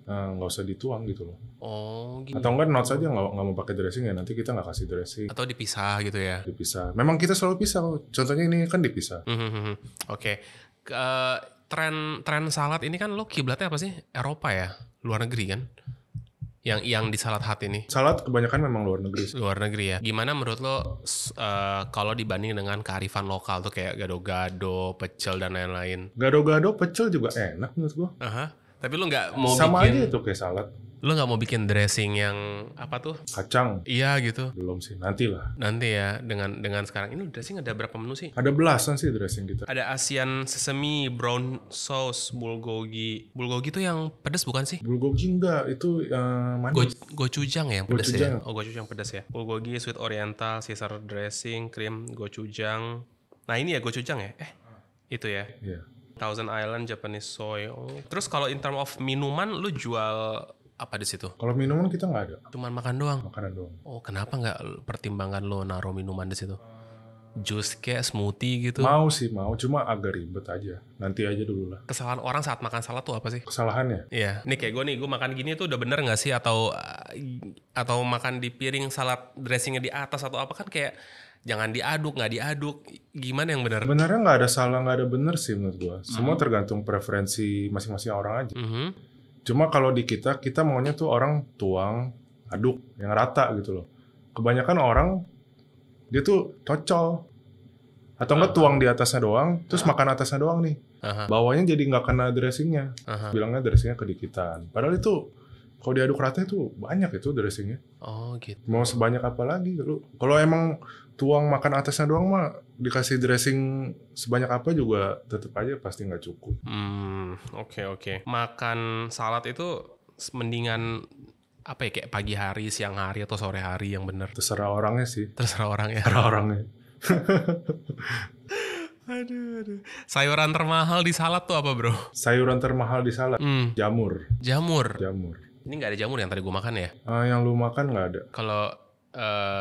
nggak usah dituang gitu loh. Oh gitu. Atau enggak not saja nggak mau pakai dressing ya nanti kita nggak kasih dressing. Atau dipisah gitu ya? Dipisah. Memang kita selalu pisah. Contohnya ini kan dipisah. Oke. Tren salad ini kan lo kiblatnya apa sih? Eropa ya? Luar negeri kan? Yang di salad hut ini? Salad kebanyakan memang luar negeri sih. Luar negeri ya. Gimana menurut lo kalau dibanding dengan kearifan lokal tuh kayak gado-gado, pecel dan lain-lain? Gado-gado, pecel juga enak menurut gua. Tapi lo nggak mau sama bikin... aja itu kayak salad. Lo nggak mau bikin dressing yang apa tuh? Kacang. Iya gitu. Belum sih, nanti lah. Nanti ya, dengan sekarang ini dressing ada berapa menu sih? Ada belasan sih dressing kita. Ada Asian sesame, brown sauce, bulgogi. Bulgogi tuh yang pedas bukan sih? Bulgogi enggak, itu manis. Gochujang ya yang pedas ya? Oh, gochujang pedas ya. Bulgogi, sweet oriental, Caesar dressing, cream, gochujang. Nah ini ya gochujang ya? Itu ya? Iya. Thousand Island, Japanese soy. Oh. Terus kalau in term of minuman, lu jual apa di situ? Kalau minuman kita nggak ada. Cuman makan doang? Makanan doang. Oh, kenapa nggak pertimbangan lo naruh minuman di situ? Jus kayak smoothie gitu? Mau, cuma agak ribet aja. Nanti aja dulu lah. Kesalahan orang saat makan salad tuh apa sih? Kesalahannya? Iya, nih kayak gue makan gini tuh udah bener nggak sih? Atau makan di piring salad dressingnya di atas atau apa kan kayak jangan diaduk, nggak diaduk. Gimana yang benar? Sebenarnya nggak ada salah, nggak ada benar sih menurut gua. Semua tergantung preferensi masing-masing orang aja. Cuma kalau di kita maunya tuh orang tuang, aduk, yang rata gitu loh. Kebanyakan orang dia tuh cocol. Atau enggak tuang di atasnya doang, terus makan atasnya doang nih. Bawahnya jadi nggak kena dressingnya. Bilangnya dressingnya kedikitan. Padahal itu kalau diaduk rata itu banyak itu dressingnya. Oh gitu. Mau sebanyak apa lagi lu? Kalau emang tuang makan atasnya doang mah dikasih dressing sebanyak apa juga tetap aja pasti nggak cukup. Oke. Makan salad itu mendingan apa ya kayak pagi hari, siang hari atau sore hari yang bener? Terserah orangnya sih. Terserah orangnya. Aduh. Sayuran termahal di salad tuh apa bro? Sayuran termahal di salad? Jamur. Ini nggak ada jamur yang tadi gue makan ya? Yang lu makan nggak ada. Kalau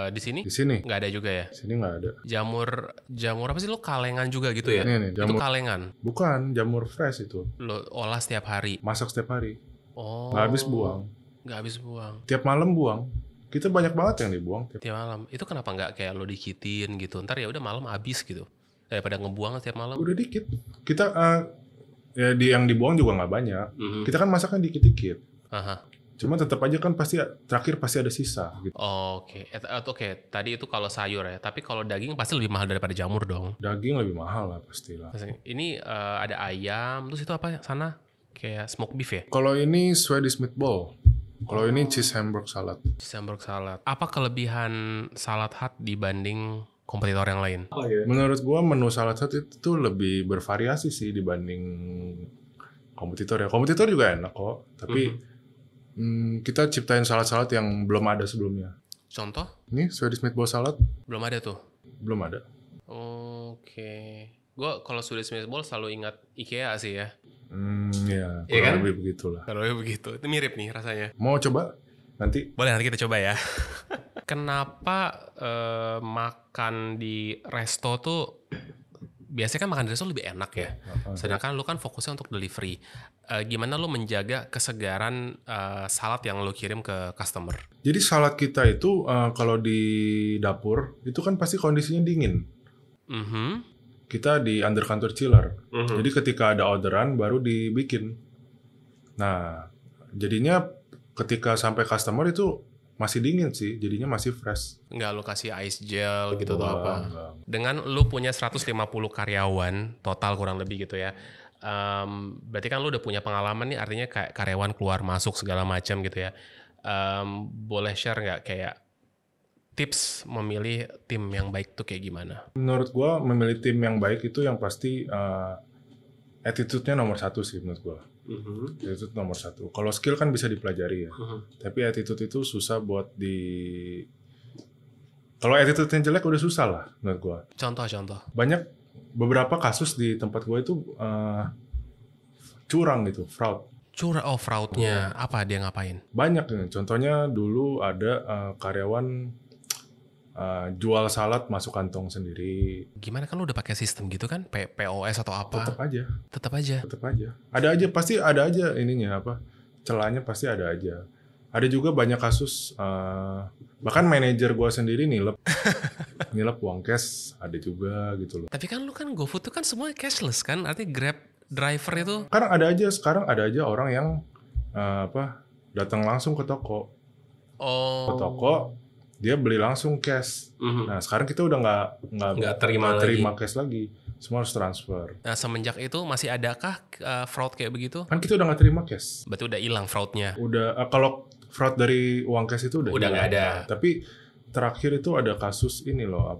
di sini? Di sini nggak ada juga ya? Di sini nggak ada. Jamur apa sih lo kalengan juga gitu ya? Ini jamur. Itu kalengan? Bukan, jamur fresh itu. Lo olah setiap hari? Masak setiap hari. Oh. Nggak habis buang. Tiap malam buang. Kita banyak banget yang dibuang. Tiap malam. Itu kenapa nggak kayak lo dikitin gitu? Ntar ya udah malam habis gitu. Daripada ngebuang setiap malam. Udah dikit. Kita yang dibuang juga nggak banyak. Kita kan masaknya dikit-dikit. Cuma tetap aja kan terakhir pasti ada sisa gitu. Oke. Tadi itu kalau sayur ya. Tapi kalau daging pasti lebih mahal daripada jamur dong. Daging lebih mahal lah pastilah. Ini ada ayam. Terus itu apa sana? Kayak smoked beef ya? Kalau ini Swedish meatball. Kalau ini cheese hamburg salad. Apa kelebihan salad hut dibanding kompetitor yang lain? Menurut gua menu salad hut itu lebih bervariasi sih dibanding kompetitor ya. Kompetitor juga enak kok. Tapi kita ciptain salad-salad yang belum ada sebelumnya. Contoh? Ini Swedish meatball salad. Belum ada tuh? Belum ada. Oke. Gue kalau Swedish meatball selalu ingat IKEA sih ya. Ya, kurang lebih begitulah. Kalau lebih begitu. Itu mirip nih rasanya. Mau coba? Nanti kita coba ya. Kenapa makan di resto tuh biasanya kan makan di resto lebih enak ya. Sedangkan lu kan fokusnya untuk delivery. Gimana lu menjaga kesegaran salad yang lu kirim ke customer? Jadi salad kita itu kalau di dapur itu kan pasti kondisinya dingin. Kita di under counter chiller. Jadi ketika ada orderan baru dibikin. Nah, jadinya ketika sampai customer itu masih dingin sih, jadinya masih fresh. Nggak lu kasih ice gel gitu atau apa? Enggak. Dengan lu punya 150 karyawan total kurang lebih gitu ya. Berarti kan lu udah punya pengalaman nih, artinya kayak karyawan keluar masuk segala macam gitu ya. Boleh share nggak kayak tips memilih tim yang baik tuh kayak gimana? Menurut gua memilih tim yang baik itu yang pasti attitude-nya nomor satu sih menurut gua. Attitude nomor satu. Kalau skill kan bisa dipelajari ya. Tapi attitude itu susah buat Kalau attitude-nya jelek udah susah lah menurut gua. Contoh-contoh. Banyak beberapa kasus di tempat gua itu curang gitu, fraud. Fraudnya apa, dia ngapain? Banyak nih. Contohnya dulu ada karyawan jual salad masuk kantong sendiri. Gimana, kan lu udah pakai sistem gitu kan? POS atau apa? Tetap aja. Tetap aja. Pasti ada aja ininya apa? Celahnya pasti ada aja. Ada juga banyak kasus bahkan manajer gua sendiri nilep uang cash ada juga gitu loh. Tapi kan lu kan GoFood tuh kan semua cashless kan? Artinya Grab driver itu. Sekarang ada aja orang yang datang langsung ke toko. Ke toko dia beli langsung cash. Nah sekarang kita udah nggak terima cash lagi, semua harus transfer. Nah semenjak itu masih adakah fraud kayak begitu? Kan kita udah nggak terima cash. Berarti udah hilang fraudnya. Udah kalau fraud dari uang cash itu udah nggak ada. Tapi terakhir itu ada kasus ini loh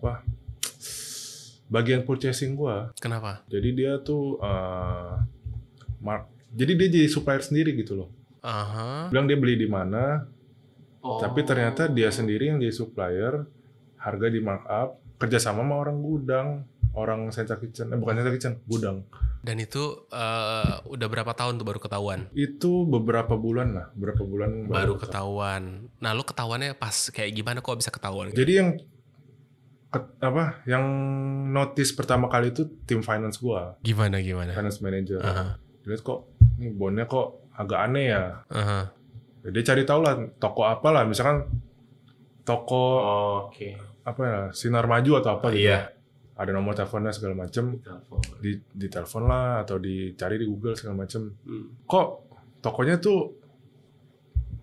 bagian purchasing gua. Kenapa? Jadi dia tuh jadi dia jadi supplier sendiri gitu loh. Bilang dia beli di mana. Tapi ternyata dia sendiri yang jadi supplier, harga di markup, kerjasama sama orang gudang, orang Central Kitchen, bukan Central Kitchen, gudang. Dan itu udah berapa tahun tuh baru ketahuan? Itu beberapa bulan baru ketahuan. Nah lu ketahuannya pas kayak gimana, kok bisa ketahuan? Jadi yang notice pertama kali itu tim finance gua. Gimana? Finance manager. Lihat kok, ini bondnya kok agak aneh ya. Dia cari tahu lah toko apa lah, misalkan toko Sinar Maju atau apa gitu. Iya. Ada nomor teleponnya segala macem, di telepon lah atau dicari di Google segala macem. Kok tokonya tuh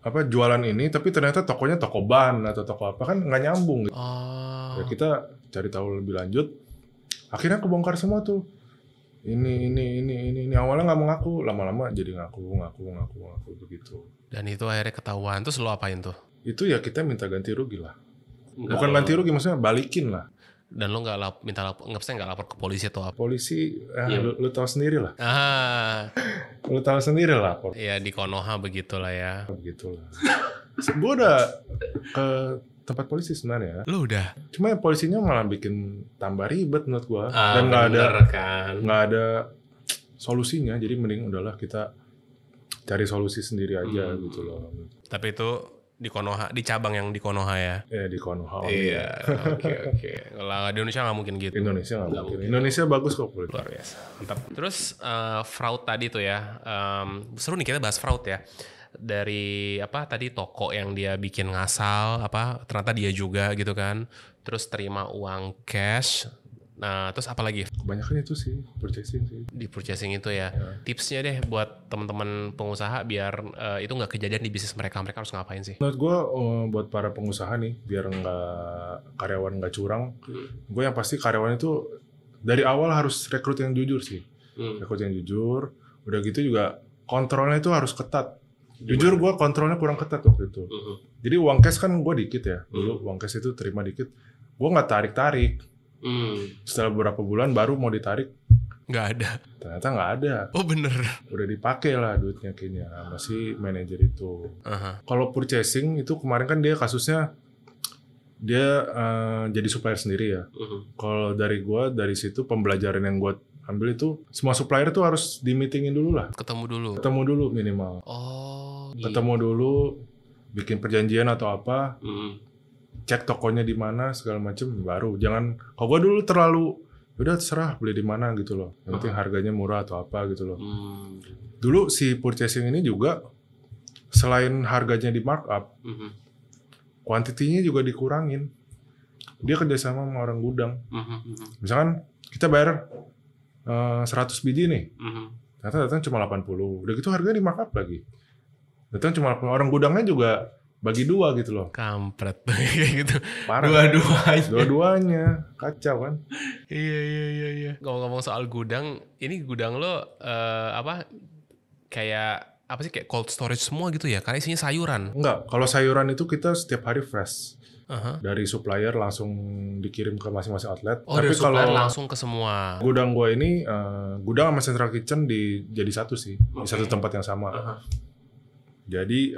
jualan ini, tapi ternyata tokonya toko ban atau toko apa, kan nggak nyambung gitu. Ya kita cari tahu lebih lanjut, akhirnya kebongkar semua tuh. Ini awalnya nggak mau ngaku, lama-lama jadi ngaku begitu. Dan itu akhirnya ketahuan, terus lo apain tuh? Itu ya kita minta ganti rugi lah. Bukan ganti rugi, maksudnya balikin lah. Dan lo nggak lapor ke polisi atau apa? Polisi, lu tahu sendiri lah. Lu tahu sendiri lah. Ya di Konoha begitulah ya. Begitulah. Gue udah ke tempat polisi sebenarnya. Lu udah? Cuma polisinya malah bikin tambah ribet menurut gue. Dan nggak ada solusinya. Jadi mending udahlah kita cari solusi sendiri aja gitu loh. Tapi itu di Konoha, di cabang yang di Konoha ya? Iya di Konoha. Iya, oke. Kalau di Indonesia nggak mungkin gitu. Indonesia nggak mungkin. Indonesia bagus kok. Luar biasa, mantap. Terus fraud tadi tuh ya, seru nih kita bahas fraud ya. Dari tadi toko yang dia bikin ngasal, ternyata dia juga gitu kan. Terus terima uang cash. Nah, terus apa lagi? Kebanyakan itu sih, purchasing sih. Di purchasing itu ya. Tipsnya deh buat teman-teman pengusaha biar itu nggak kejadian di bisnis mereka harus ngapain sih? Menurut gue buat para pengusaha nih, biar karyawan nggak curang, gue yang pasti karyawan itu dari awal harus rekrut yang jujur sih. Rekrut yang jujur, udah gitu juga kontrolnya itu harus ketat. Jujur gue kontrolnya kurang ketat waktu itu. Jadi uang cash kan gue dikit ya, dulu uang cash itu terima dikit, gue nggak tarik-tarik. Setelah beberapa bulan baru mau ditarik, nggak ada. Ternyata nggak ada. Oh bener. Udah dipakai lah duitnya kayaknya masih manajer itu. Kalau purchasing itu kemarin kan dia kasusnya dia jadi supplier sendiri ya. Kalau dari situ pembelajaran yang gue ambil itu semua supplier itu harus di meetingin dulu lah. Ketemu dulu minimal. Ketemu dulu, bikin perjanjian atau apa. Cek tokonya di mana segala macam, baru jangan kalau gue dulu terlalu udah terserah beli di mana gitu loh, yang penting harganya murah atau apa gitu loh. Dulu si purchasing ini juga selain harganya di markup, kuantitinya juga dikurangin. Dia kerjasama sama orang gudang. Misalkan kita bayar 100 biji nih, Ternyata datang cuma 80. Udah gitu harganya di markup lagi. Datang cuma 80. Orang gudangnya juga bagi 2 gitu loh. Kampret kayak gitu. Parah. Dua-duanya. Dua-duanya kacau kan. Iya. Ngomong-ngomong soal gudang, ini gudang lo kayak apa sih, kayak cold storage semua gitu ya? Karena isinya sayuran. Enggak, kalau sayuran itu kita setiap hari fresh. Dari supplier langsung dikirim ke masing-masing outlet. Oh, dari supplier langsung ke semua. Gudang gua ini gudang sama central kitchen jadi satu sih, di satu tempat yang sama. Jadi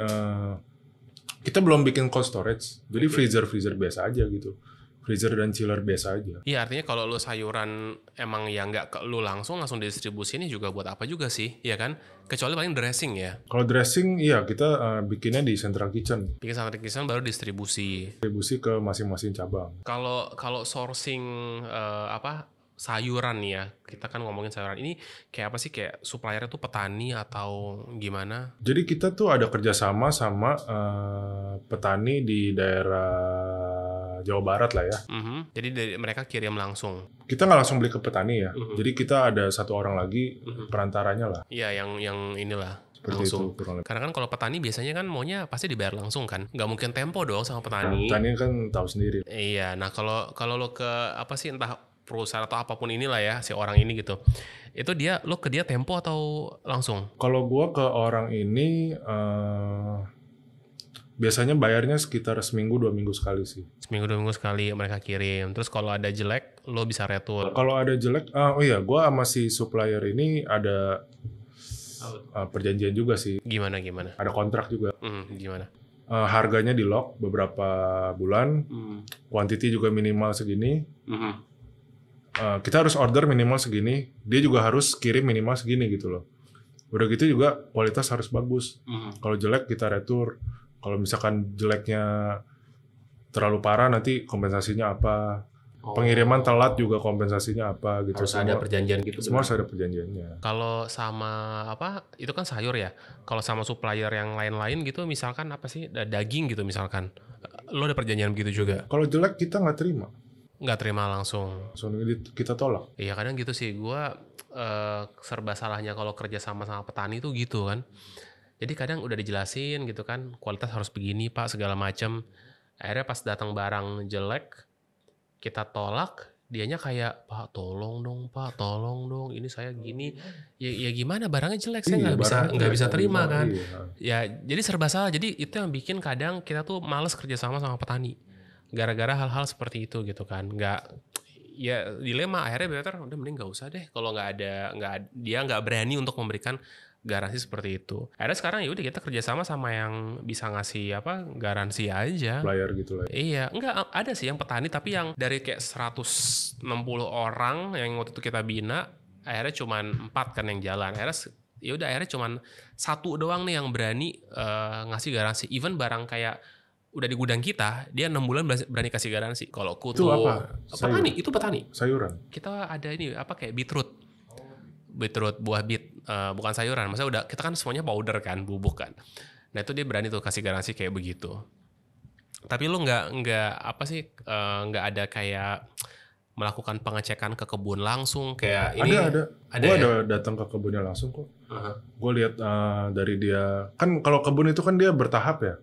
kita belum bikin cold storage, jadi freezer biasa aja gitu, freezer dan chiller biasa aja. Iya, artinya kalau lu sayuran emang yang nggak ke lu langsung distribusi ini juga buat apa juga sih, ya kan? Kecuali paling dressing ya. Kalau dressing, iya kita bikinnya di central kitchen. Bikin central kitchen baru distribusi ke masing-masing cabang. Kalau sourcing sayuran nih ya, kita kan ngomongin sayuran ini kayak apa sih, kayak suppliernya tuh petani atau gimana? Jadi kita tuh ada kerjasama sama petani di daerah Jawa Barat lah ya. Jadi mereka kirim langsung. Kita nggak langsung beli ke petani ya. Jadi kita ada satu orang lagi perantaranya lah. Iya, yang inilah. Seperti langsung. Itu. Karena kan kalau petani biasanya kan maunya pasti dibayar langsung kan. Nggak mungkin tempo dong sama petani. Petani kan tahu sendiri. Iya, nah kalau lo ke apa sih, entah perusahaan atau apapun inilah ya, si orang ini gitu. Itu lo ke dia tempo atau langsung? Kalau gua ke orang ini biasanya bayarnya sekitar seminggu 2 minggu sekali sih. Seminggu 2 minggu sekali mereka kirim. Terus kalau ada jelek, lo bisa retur. Kalau ada jelek, gua sama si supplier ini ada perjanjian juga sih. Gimana? Ada kontrak juga. Gimana? Harganya di lock beberapa bulan, quantity juga minimal segini. Kita harus order minimal segini, dia juga harus kirim minimal segini gitu loh. Udah gitu juga kualitas harus bagus. Kalau jelek kita retur. Kalau misalkan jeleknya terlalu parah, nanti kompensasinya apa. Pengiriman telat juga kompensasinya apa gitu. Harus ada perjanjian gitu. Semua harus ada perjanjiannya. Kalau sama itu kan sayur ya. Kalau sama supplier yang lain-lain gitu, misalkan apa sih, daging gitu misalkan, lo ada perjanjian begitu juga? Kalau jelek kita nggak terima. Nggak terima langsung. Kita tolak. Iya, kadang gitu sih. Gue serba salahnya kalau kerja sama petani tuh gitu kan. Jadi kadang udah dijelasin gitu kan, kualitas harus begini pak, segala macam. Akhirnya pas datang barang jelek, kita tolak, dianya kayak, pak tolong dong, ini saya gini. Ya gimana, barangnya jelek, saya nggak bisa terima kan. Ya jadi serba salah. Jadi itu yang bikin kadang kita tuh males kerja sama petani. Gara-gara hal-hal seperti itu gitu kan. Ya dilema, akhirnya better udah mending nggak usah deh kalau dia nggak berani untuk memberikan garansi seperti itu. Akhirnya sekarang ya udah kita kerjasama sama yang bisa ngasih garansi aja. Supplier gitu lah. Iya, enggak ada sih yang petani, tapi yang dari kayak 160 orang yang waktu itu kita bina, akhirnya cuman 4 kan yang jalan. Akhirnya cuman 1 doang nih yang berani ngasih garansi. Even barang kayak udah di gudang kita, dia 6 bulan berani kasih garansi. Kalau kutu itu apa? Petani, itu petani. Sayuran. Kita ada ini kayak beetroot buah beet, bukan sayuran. Maksudnya kita kan semuanya powder kan, bubuk kan. Nah itu dia berani tuh kasih garansi kayak begitu. Tapi lu nggak ada kayak melakukan pengecekan ke kebun langsung kayak ini? Ada. Gue ada datang ke kebunnya langsung kok. Gue lihat dari dia kan, kalau kebun itu kan dia bertahap ya.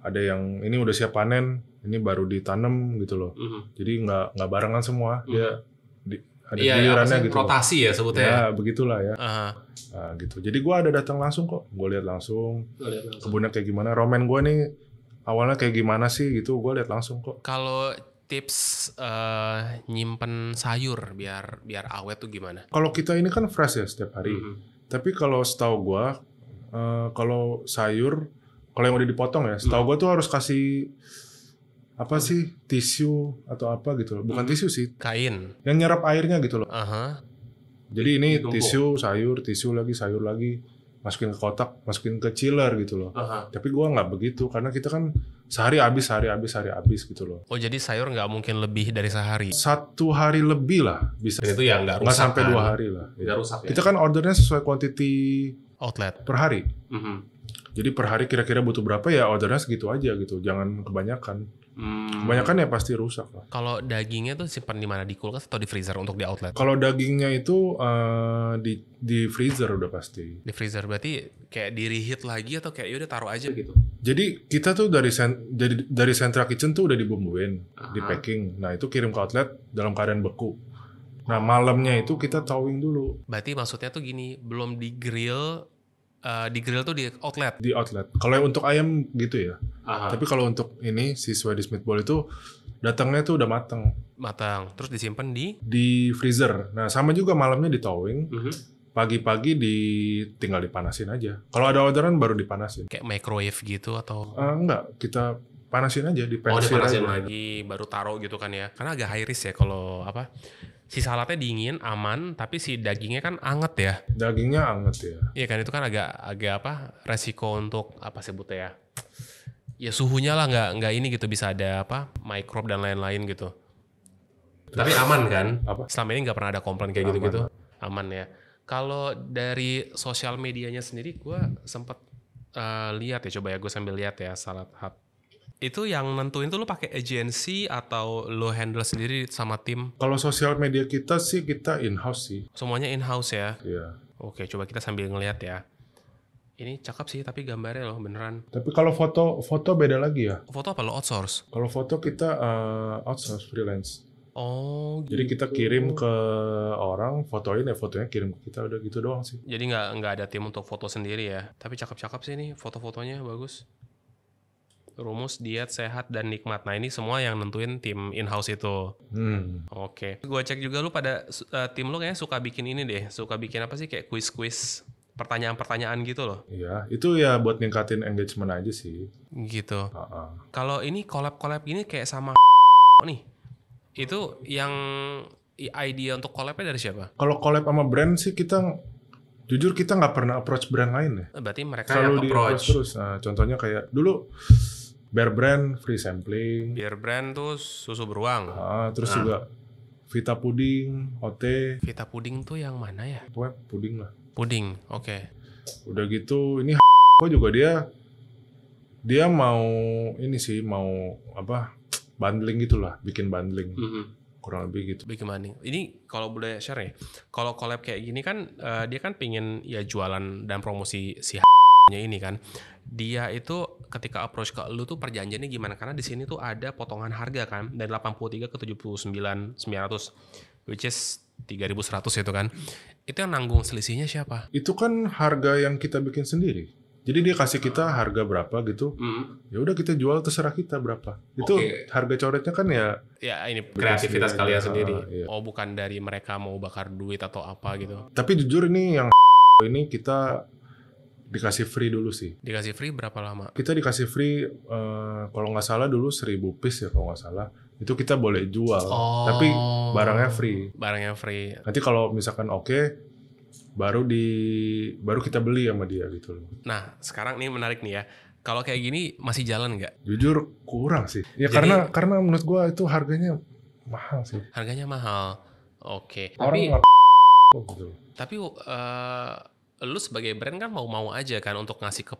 Ada yang ini udah siap panen, ini baru ditanam gitu loh. Jadi nggak barengan semua. Dia ada gilirannya gitu. Rotasi ya sebutnya. Ya begitulah ya. Nah, gitu. Jadi gue ada datang langsung kok. Gue lihat langsung. Kebunnya kayak gimana. Romen gue nih awalnya kayak gimana sih gitu. Gue lihat langsung kok. Kalau tips nyimpen sayur biar awet tuh gimana? Kalau kita ini kan fresh ya setiap hari. Tapi kalau setahu gue, kalau sayur, kalau yang udah dipotong ya, setahu gue tuh harus kasih apa sih, tisu atau apa gitu loh. Bukan tisu sih, kain yang nyerap airnya gitu loh. Jadi ini Ditumpuk. tisu, sayur lagi, masukin ke kotak, masukin ke chiller gitu loh. Tapi gua nggak begitu, karena kita kan sehari habis gitu loh. Oh jadi sayur nggak mungkin lebih dari sehari? 1 hari lebih lah bisa. Dan itu ya nggak rusak, Nggak sampai kan? 2 hari lah. Nggak rusak ya? Kita kan ordernya sesuai quantity Outlet. per hari. Jadi per hari kira-kira butuh berapa ya, ordernya segitu aja gitu, jangan kebanyakan. Kebanyakan ya pasti rusak lah. Kalau dagingnya tuh simpan di mana? Di kulkas atau di freezer untuk di outlet? Kalau dagingnya itu di freezer udah pasti. Di freezer berarti kayak di reheat lagi atau kayak yaudah taruh aja gitu? Jadi kita tuh dari Central Kitchen tuh udah dibumbuin, di packing. Nah itu kirim ke outlet dalam keadaan beku. Nah malamnya itu kita thawing dulu. Berarti maksudnya tuh gini, belum di grill tuh di outlet? Di outlet. Kalau untuk ayam gitu ya. Tapi kalau untuk ini si Swedish meatball itu datangnya tuh udah matang. Matang, terus disimpan di freezer. Nah sama juga malamnya di thawing. Pagi-pagi tinggal dipanasin aja. Kalau ada orderan baru dipanasin. Kayak microwave gitu atau? Enggak, kita panasin aja di pensir dipanasin aja. lagi, baru taruh gitu kan ya. Karena agak high risk ya kalau si saladnya dingin, aman, tapi si dagingnya kan anget ya. Dagingnya anget ya. Iya kan, itu kan agak resiko untuk sebutnya ya. Ya suhunya lah nggak ini gitu, bisa ada mikrob dan lain-lain gitu. Tapi aman kan? Selama ini nggak pernah ada komplain kayak gitu-gitu. Aman ya. Kalau dari sosial medianya sendiri, gue sempet lihat ya, coba ya gue sambil lihat ya Salad Hut. Itu yang nentuin tuh lu pakai agency atau lu handle sendiri sama tim? Kalau sosial media kita sih kita in-house sih. Semuanya in-house ya? Iya. Oke, coba kita sambil ngeliat ya. Ini cakep sih, tapi gambarnya loh beneran. Tapi kalau foto beda lagi ya. Foto apa lo outsource? Kalau foto kita outsource freelance. Oh, jadi kita kirim ke orang, fotonya kirim ke kita, udah gitu doang sih. Jadi nggak ada tim untuk foto sendiri ya. Tapi cakep-cakep sih nih, foto-fotonya bagus. Rumus diet sehat dan nikmat. Nah ini semua yang nentuin tim in-house itu. Oke. Gue cek juga lu pada tim lu kayaknya suka bikin ini deh. Suka bikin apa sih, kayak quiz-quiz, pertanyaan-pertanyaan gitu loh. Iya, itu ya buat ningkatin engagement aja sih. Gitu. Kalau ini collab-collab gini kayak sama nih. Itu yang idea untuk collab-nya dari siapa? Kalau collab sama brand sih jujur kita nggak pernah approach brand lain ya. Berarti mereka selalu yang approach terus. Nah, contohnya kayak dulu Bear Brand free sampling. Bear Brand tuh susu beruang. Terus juga Vita Puding, OT. Vita Puding tuh yang mana ya? Pokoknya puding lah. Puding, oke. Udah gitu, ini juga dia mau ini sih, mau bundling gitulah, bikin bundling. Kurang lebih gitu. Bikin bundling. Ini kalau boleh share ya, kalau collab kayak gini kan dia kan pingin ya jualan dan promosi si nya ini kan. Dia itu ketika approach ke lu tuh perjanjiannya gimana? Karena di sini tuh ada potongan harga kan, dari 83 ke 79.900, which is 3.100 itu kan. Itu yang nanggung selisihnya siapa? Itu kan harga yang kita bikin sendiri. Jadi dia kasih kita harga berapa gitu, ya udah kita jual terserah kita berapa. Itu harga coretnya kan ya. Ya ini kreativitas kalian sendiri. Iya. Oh bukan dari mereka mau bakar duit atau apa gitu. Tapi jujur ini yang ini kita dikasih free dulu sih. Dikasih free berapa lama? Kita dikasih free kalau nggak salah dulu 1.000 piece ya kalau nggak salah. Itu kita boleh jual, tapi barangnya free. Barangnya free. Nanti kalau misalkan baru kita beli sama dia gitu loh. Nah, sekarang ini menarik nih ya. Kalau kayak gini masih jalan nggak? Jujur kurang sih. Ya Jadi, karena menurut gua itu harganya mahal sih. Harganya mahal. Oke. Orang gitu. Tapi lu sebagai brand kan mau aja kan untuk ngasih ke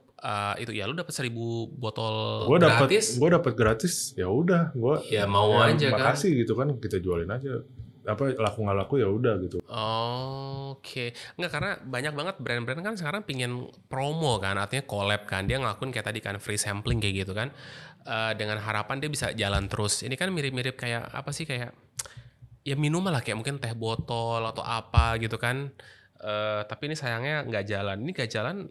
itu ya, lu dapat 1.000 botol gratis. Gua dapat gratis. Ya udah, gua ya mau aja kan. Makasih gitu kan, kita jualin aja. Laku nggak laku ya udah gitu. Oke. Nggak, karena banyak banget brand-brand kan sekarang pingin promo kan, artinya collab kan, dia ngelakuin kayak tadi kan free sampling kayak gitu kan, dengan harapan dia bisa jalan terus. Ini kan mirip-mirip kayak apa sih, kayak ya minuman lah, kayak mungkin teh botol atau apa gitu kan. Tapi ini sayangnya nggak jalan. Ini nggak jalan.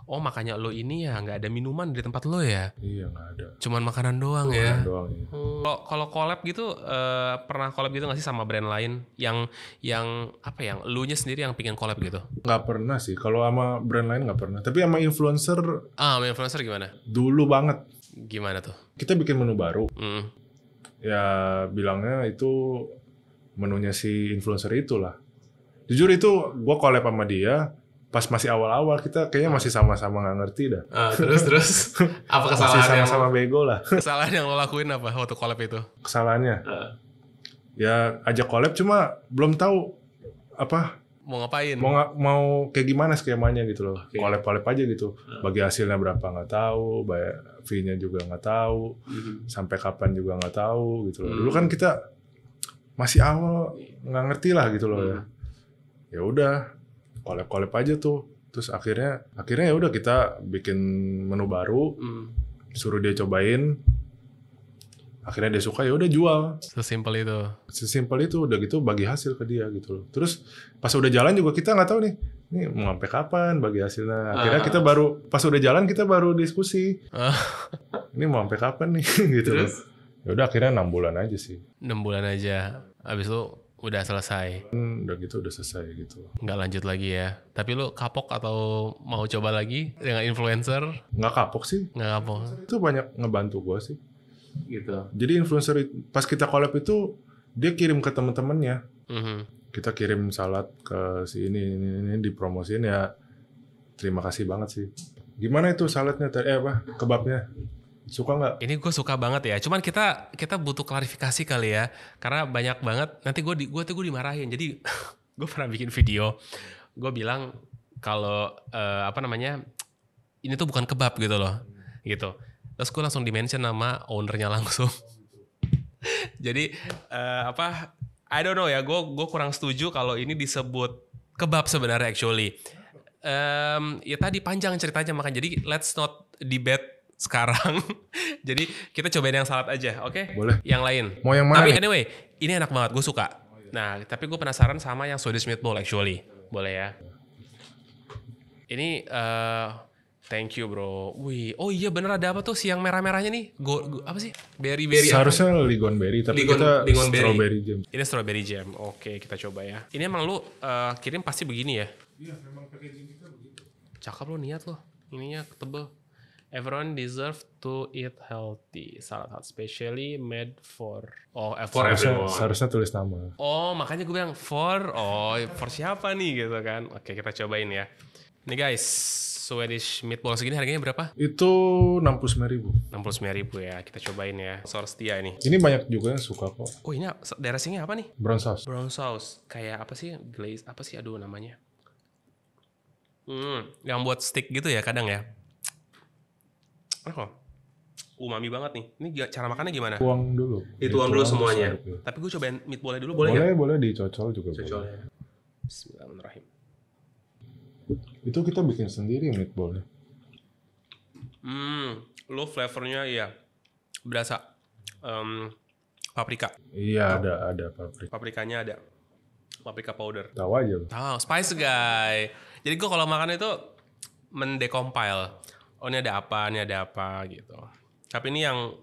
Makanya lo ini ya nggak ada minuman di tempat lo ya? Iya, nggak ada. Cuman makanan doang ya. Doang, iya. Kalau collab gitu, pernah collab gitu nggak sih sama brand lain yang lo nya sendiri yang pingin collab gitu? Nggak pernah sih. Kalau sama brand lain nggak pernah. Tapi sama influencer. Sama influencer gimana? Dulu banget. Gimana tuh? Kita bikin menu baru. Ya bilangnya itu menunya si influencer itulah. Jujur itu gue collab sama dia pas masih awal-awal, kita kayaknya masih sama-sama nggak ngerti dah. Terus apa kesalahan? Masih sama-sama bego lah. Kesalahan yang lo lakuin apa waktu collab itu? Kesalahannya? Ya ajak collab cuma belum tahu Mau ngapain? Mau kayak gimana skemanya gitu loh. Collab aja gitu. Bagi hasilnya berapa nggak tahu, fee-nya juga nggak tahu, sampai kapan juga nggak tahu gitu loh. Dulu kan kita masih awal, nggak ngerti lah gitu loh ya. Ya udah, collab aja tuh. Terus akhirnya ya udah kita bikin menu baru, suruh dia cobain. Akhirnya dia suka, ya udah jual. Sesimpel itu. Udah gitu bagi hasil ke dia gitu loh. Terus pas udah jalan juga kita nggak tahu nih mau sampai kapan bagi hasilnya. Akhirnya kita baru pas udah jalan kita baru diskusi. Ini mau sampai kapan nih gitu loh. Ya udah akhirnya 6 bulan aja sih. 6 bulan aja. Abis itu udah selesai. Udah gitu udah selesai gitu. Nggak lanjut lagi ya. Tapi lu kapok atau mau coba lagi dengan influencer? Nggak kapok sih. Nggak kapok. Itu banyak ngebantu gua sih. Gitu. Jadi influencer pas kita collab itu dia kirim ke teman-temannya. Kita kirim salad ke si ini dipromosiin ya. Terima kasih banget sih. Gimana itu saladnya kebabnya? Suka nggak? Ini gue suka banget ya. Cuman kita butuh klarifikasi kali ya. Karena banyak banget. Nanti gue dimarahin. Jadi gue pernah bikin video. Gue bilang kalau ini tuh bukan kebab gitu loh. Gitu. Terus gue langsung di-mention nama ownernya langsung. Jadi I don't know ya, gue kurang setuju kalau ini disebut kebab sebenarnya actually. Ya tadi panjang ceritanya makanya. Jadi let's not debate sekarang. Jadi kita cobain yang salad aja, oke? Boleh. Yang lain. Mau yang mana? Tapi nih? anyway, ini enak banget, gue suka. Nah, tapi gue penasaran sama yang Swedish meatball actually. Boleh ya? Ini thank you bro. Wih, oh iya bener ada apa tuh si yang merah-merahnya nih? Apa sih? Berry. Seharusnya ligonberry, tapi kita strawberry jam. Ini strawberry jam. Oke, kita coba ya. Ini emang lu kirim pasti begini ya? Iya, memang packaging kita begitu. Cakep lo, niat lo. Ininya tebel. Everyone deserve to eat healthy. Salad Hut specially made for everyone. Seharusnya tulis nama. Oh, makanya gue bilang for siapa nih gitu kan. Oke, kita cobain ya. Nih guys, Swedish meatball segini harganya berapa? Itu 69.000. 69.000 ya, kita cobain ya. Saus setia ini. Ini banyak juga yang suka kok. Oh ini dressingnya apa nih? Brown sauce. Brown sauce. Kayak apa sih? Glaze, apa sih? Aduh namanya. Yang buat stick gitu ya kadang ya. Umami banget nih. Ini cara makannya gimana? Tuang dulu. Dituang dulu semuanya. Tapi gue cobain meatballnya dulu boleh nggak? Boleh dicocol juga. Cocol ya. Bismillahirrahmanirrahim. Itu kita bikin sendiri meatballnya. Lo flavornya iya berasa paprika. Iya ada paprika. Paprikanya ada. Paprika powder. Tahu aja lo. Tahu, spice guy. Jadi gue kalau makan itu mendecompile. Oh ini ada apa gitu. Tapi ini yang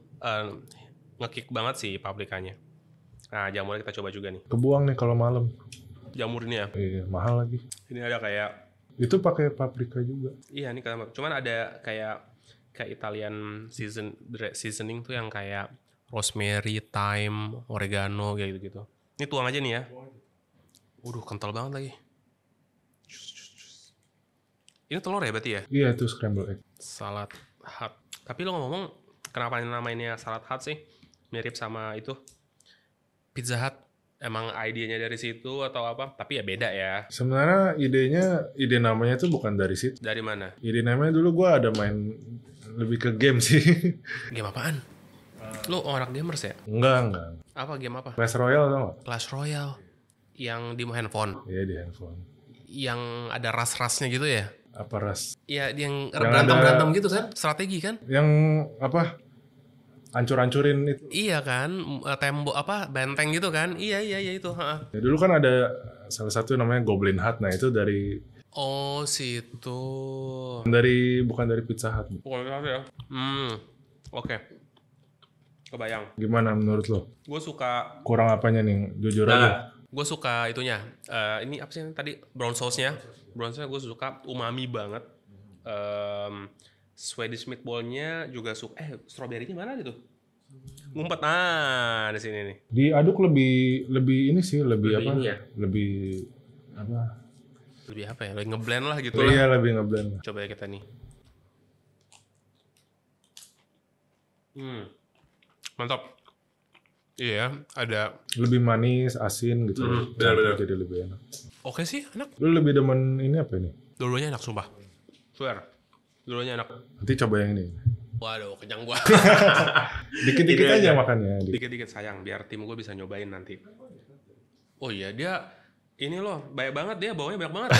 ngekick banget sih paprikanya. Nah jamurnya kita coba juga nih. Kebuang nih kalau malam. Jamur ini ya. Iya mahal lagi. Ini ada kayak. Itu pakai paprika juga. Iya ini cuman ada kayak Italian seasoning tuh yang kayak rosemary, thyme, oregano kayak gitu. Ini tuang aja nih ya. Waduh kental banget lagi. Ini telur ya berarti ya? Iya itu scramble egg. Salad Hut. Tapi lo ngomong kenapa namanya Salad Hut sih? Mirip sama itu Pizza Hut. Emang idenya dari situ atau apa? Tapi ya beda ya. Sebenarnya ide namanya tuh bukan dari situ. Dari mana? Ide namanya dulu gue ada main lebih ke game sih. Game apaan? Lo orang gamers ya? Enggak. Apa game apa? Clash Royale tau gak? Clash Royale. Yang di handphone. Iya di handphone. Yang ada ras-rasnya gitu ya? Apa ras? Iya yang berantem gitu kan? Strategi kan? Yang apa? Hancur-hancurin itu. Iya kan? Tembok benteng gitu kan? Iya itu. Ya, dulu kan ada salah satu namanya Goblin Hut. Nah itu dari. Oh situ. Bukan dari Pizza Hut. Bukan ya? Oke. Kebayang. Gimana menurut lo? Gue suka. Kurang apanya nih? Jujur aja. Gue suka itunya. Ini apa sih tadi? Brown sauce-nya. Brown sauce-nya gue suka. Umami banget. Swedish meatball-nya juga suka. Strawberry-nya mana gitu? Ngumpet. Di sini nih. Diaduk lebih ini sih, lebih apa? Ini ya? Lebih apa? Lebih apa ya? Lebih ngeblend lah gitu Iya, lah. lebih ngeblend. Coba ya kita nih. Mantap. Iya, ada. Lebih manis, asin gitu. Benar-benar. Jadi lebih enak. Oke sih, enak. Lu lebih demen ini apa ini? Dulunya enak sumpah. Swear. Dulunya enak. Nanti coba yang ini. Waduh, kenyang gua. Dikit-dikit Ini aja aja. makannya. Dikit-dikit sayang, biar tim gue bisa nyobain nanti. Oh iya, dia ini loh, banyak banget dia, bawanya banyak banget.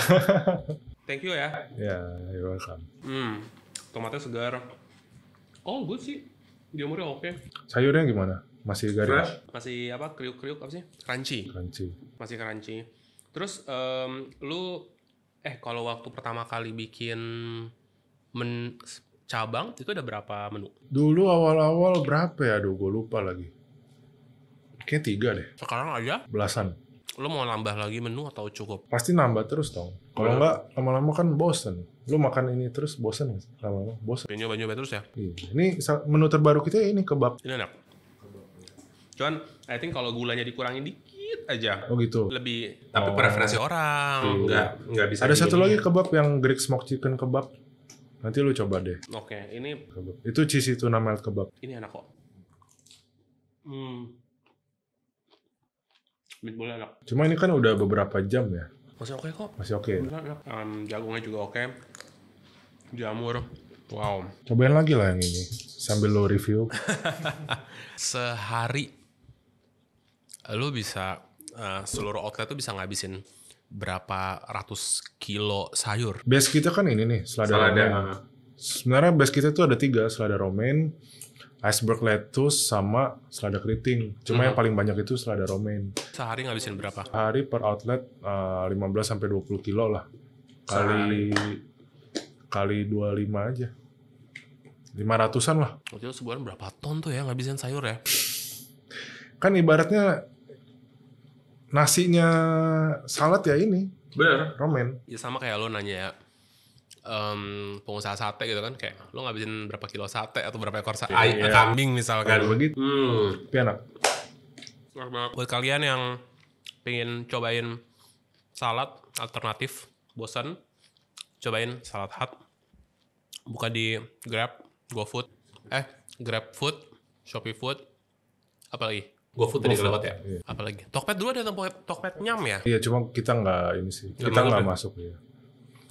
Thank you ya. Ya, you're welcome. Tomatnya segar. Oh, good sih. Jamurnya oke. Sayurnya gimana? Masih garing? Masih apa? Kriuk-kriuk apa sih? Crunchy. Crunchy. Masih crunchy. Terus lu kalau waktu pertama kali bikin cabang itu ada berapa menu? Dulu awal-awal berapa ya? Aduh, gue lupa lagi. Kayaknya 3 deh. Sekarang aja Belasan. lu mau nambah lagi menu atau cukup? Pasti nambah terus dong. Kalau nggak, lama-lama kan bosen. Lu makan ini terus bosen nggak sih? Lama-lama bosen. Nyoba-nyoba terus ya? Iya. Ini menu terbaru kita ini kebab. Ini enak. Cuman I think kalau gulanya dikurangin dikit aja. Oh gitu. Lebih tapi preferensi orang. Nggak bisa. Ada satu lagi kebab yang Greek Smoke Chicken kebab. Nanti lu coba deh. Oke, ini Kebab. Itu cheesy tuna melt kebab. ini enak kok. Meatball enak. Cuma ini kan udah beberapa jam ya. Masih oke kok. Masih oke. Enak. Jagungnya juga oke. Jamur. Wow. Cobain lagi lah yang ini. Sambil lo review. Sehari lu bisa seluruh outlet tuh bisa ngabisin berapa ratus kilo sayur. Base kita kan ini nih, selada romaine. Sebenarnya base kita tuh ada 3, selada romaine, iceberg lettuce, sama selada keriting. Cuma yang paling banyak itu selada romaine. Sehari ngabisin berapa? Hari per outlet 15-20 kilo lah. Kali 25 aja. 500-an lah. Itu sebulan berapa ton tuh ya ngabisin sayur ya? Kan ibaratnya nasinya salad ya ini. Bener. Romaine. Ya sama kayak lo nanya ya, pengusaha sate gitu kan, kayak lo ngabisin berapa kilo sate atau berapa ekor kambing misalkan. Begitu. Tapi enak. Buat kalian yang pengen cobain salad alternatif, bosan, cobain Salad Hut. Buka di Grab, GoFood, GrabFood, Shopee Food, apa lagi? GoFood tadi kelewat ya? Iya. Apalagi? Tokped dulu ada Tokped Nyam ya? Iya, cuma kita nggak ini sih. Kita nggak masuk ya.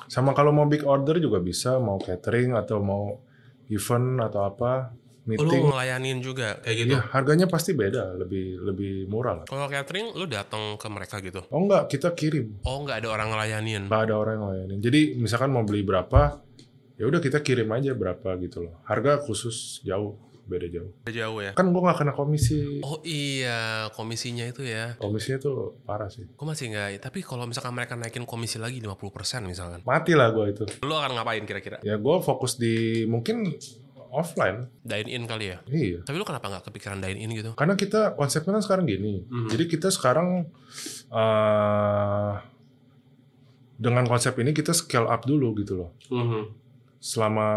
Sama kalau mau big order juga bisa, mau catering atau mau event atau apa, meeting. Lu ngelayanin juga kayak gitu? Iya, harganya pasti beda, lebih murah lah. Kalau catering lu datang ke mereka gitu? Oh enggak, kita kirim. Oh, nggak ada orang ngelayanin? Nggak ada orang yang ngelayanin. Jadi misalkan mau beli berapa, ya udah kita kirim aja berapa gitu loh. Harga khusus jauh, beda jauh. Jauh ya? Kan gue nggak kena komisi. Oh iya, komisinya itu ya. Komisinya tuh parah sih. Gue masih nggak, tapi kalau misalkan mereka naikin komisi lagi 50% misalkan. Mati lah gue itu. Lu akan ngapain kira-kira? Ya gue fokus di mungkin offline. Dine in kali ya? Iya. Tapi lu kenapa nggak kepikiran dine in gitu? Karena kita konsepnya kan sekarang gini. Jadi kita sekarang dengan konsep ini kita scale up dulu gitu loh. Selama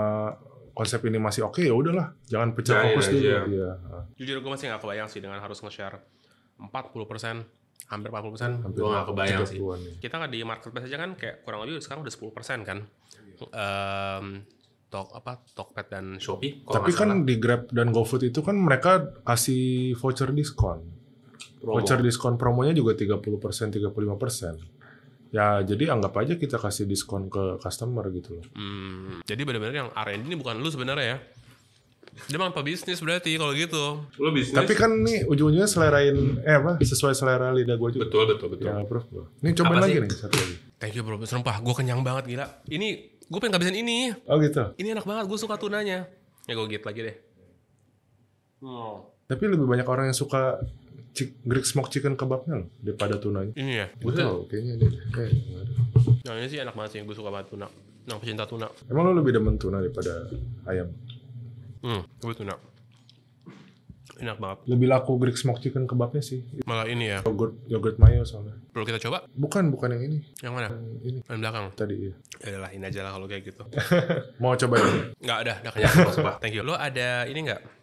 konsep ini masih oke, ya udahlah, jangan pecah fokus dulu. Iya. Jujur gue masih nggak kebayang sih dengan harus nge-share 40%, hampir 40%. Hampir Gue nggak kebayang sih. 30-an ya. Kita kan di marketplace aja kan kayak kurang lebih sekarang udah 10% kan. Tokped dan Shopee. Tapi kan di Grab dan GoFood itu kan mereka kasih voucher diskon. Voucher diskon promonya juga 30%, 35%. Ya, jadi anggap aja kita kasih diskon ke customer gitu loh. Jadi benar-benar yang R&D ini bukan lu sebenarnya ya. Dia malah pebisnis berarti kalau gitu. Lu bisnis. Tapi kan nih ujung-ujungnya sesuai selera lidah gue juga. Betul. Ya, bro. Ini cobain lagi nih satu lagi. Thank you bro, sumpah gue kenyang banget gila. Ini gue pengen ngabisin ini. Oh gitu. Ini enak banget, gue suka tunanya. Ya gue gigit lagi deh. Tapi lebih banyak orang yang suka Greek Smoke Chicken kebabnya loh daripada tunanya. Ini ya? Betul, kayaknya ini. Nah ini sih enak banget sih, gue suka banget tuna. Nah, pecinta tuna. Emang lo lebih demen tuna daripada ayam? Gue tuna. Enak banget. Lebih laku Greek Smoke Chicken kebabnya sih. Malah ini ya. Yogurt mayo soalnya. Perlu kita coba? Bukan yang ini. Yang mana? Ini. Yang belakang? Tadi ya. Yaudah lah, ini aja lah kalau kayak gitu. Mau coba ini? Nggak, udah kenyang. Sumpah. Thank you. Lo ada ini nggak?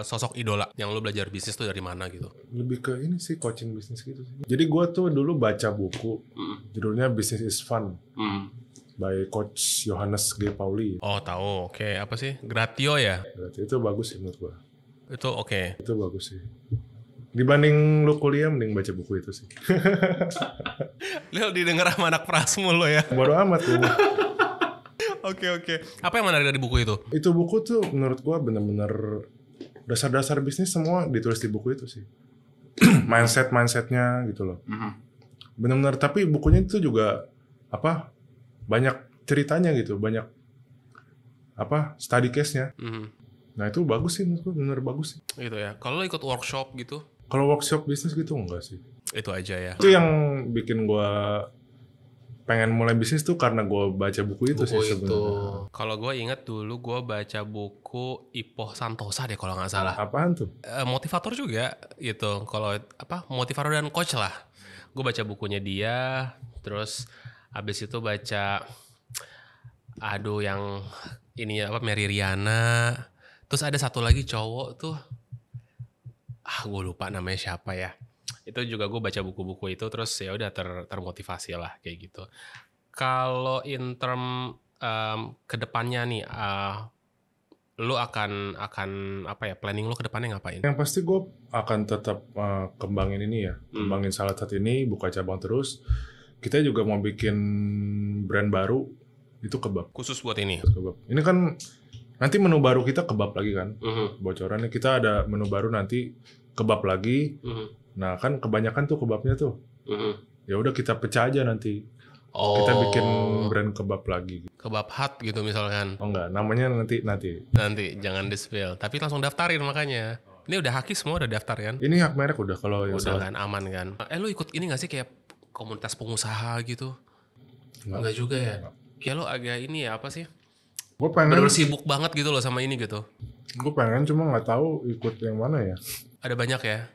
Sosok idola yang lo belajar bisnis tuh dari mana gitu? Lebih ke ini sih, coaching bisnis gitu sih. Jadi gue tuh dulu baca buku. Judulnya Business is Fun. By Coach Johannes G. Pauli. Oh tahu, oke. Apa sih? Gratio ya? Berarti itu bagus sih menurut gue. Itu oke. Itu bagus sih. Dibanding lu kuliah mending baca buku itu sih. Lu didengar sama anak Prasmul lo ya. Bodo amat lu. Oke. Apa yang menarik dari buku itu? Itu buku tuh menurut gua bener-bener dasar-dasar bisnis semua ditulis di buku itu sih. Mindsetnya gitu loh. Bener-bener, tapi bukunya itu juga banyak ceritanya gitu, banyak study case-nya. Nah itu bagus sih, menurut gua bener bagus sih. Gitu ya. Kalau lo ikut workshop gitu? Kalau workshop bisnis gitu enggak sih. Itu aja ya. Itu yang bikin gua pengen mulai bisnis tuh karena gue baca buku itu sih sebenarnya. Kalau gue ingat dulu gue baca buku Ipoh Santosa deh kalau nggak salah. Apaan tuh? Motivator juga gitu. Kalau motivator dan coach lah. Gue baca bukunya dia. Terus abis itu baca yang ini Mary Riana. Terus ada satu lagi cowok tuh. Gue lupa namanya siapa ya. Itu juga gue baca buku-buku itu terus ya udah termotivasi lah kayak gitu. Kalau in term kedepannya nih, lu akan planning lu kedepannya ngapain? Yang pasti gue akan tetap kembangin ini ya, kembangin salah satu ini, buka cabang terus. Kita juga mau bikin brand baru itu kebab. Khusus buat ini. Kebab. Ini kan nanti menu baru kita kebab lagi kan, bocorannya kita ada menu baru nanti kebab lagi. Nah kan kebanyakan tuh kebabnya tuh, ya udah kita pecah aja nanti, kita bikin brand kebab lagi. Kebab hut gitu misalkan? Oh enggak, namanya nanti. Nanti jangan di spill, tapi langsung daftarin makanya. Ini udah haki semua udah daftar kan? Ini hak merek udah kalau yang udah kan aman kan? Lu ikut ini nggak sih kayak komunitas pengusaha gitu? Enggak juga ya? Ya lo agak ini ya apa sih? Gue pengen. Bener sibuk banget gitu loh sama ini gitu. Gue pengen cuma nggak tahu ikut yang mana ya. Ada banyak ya?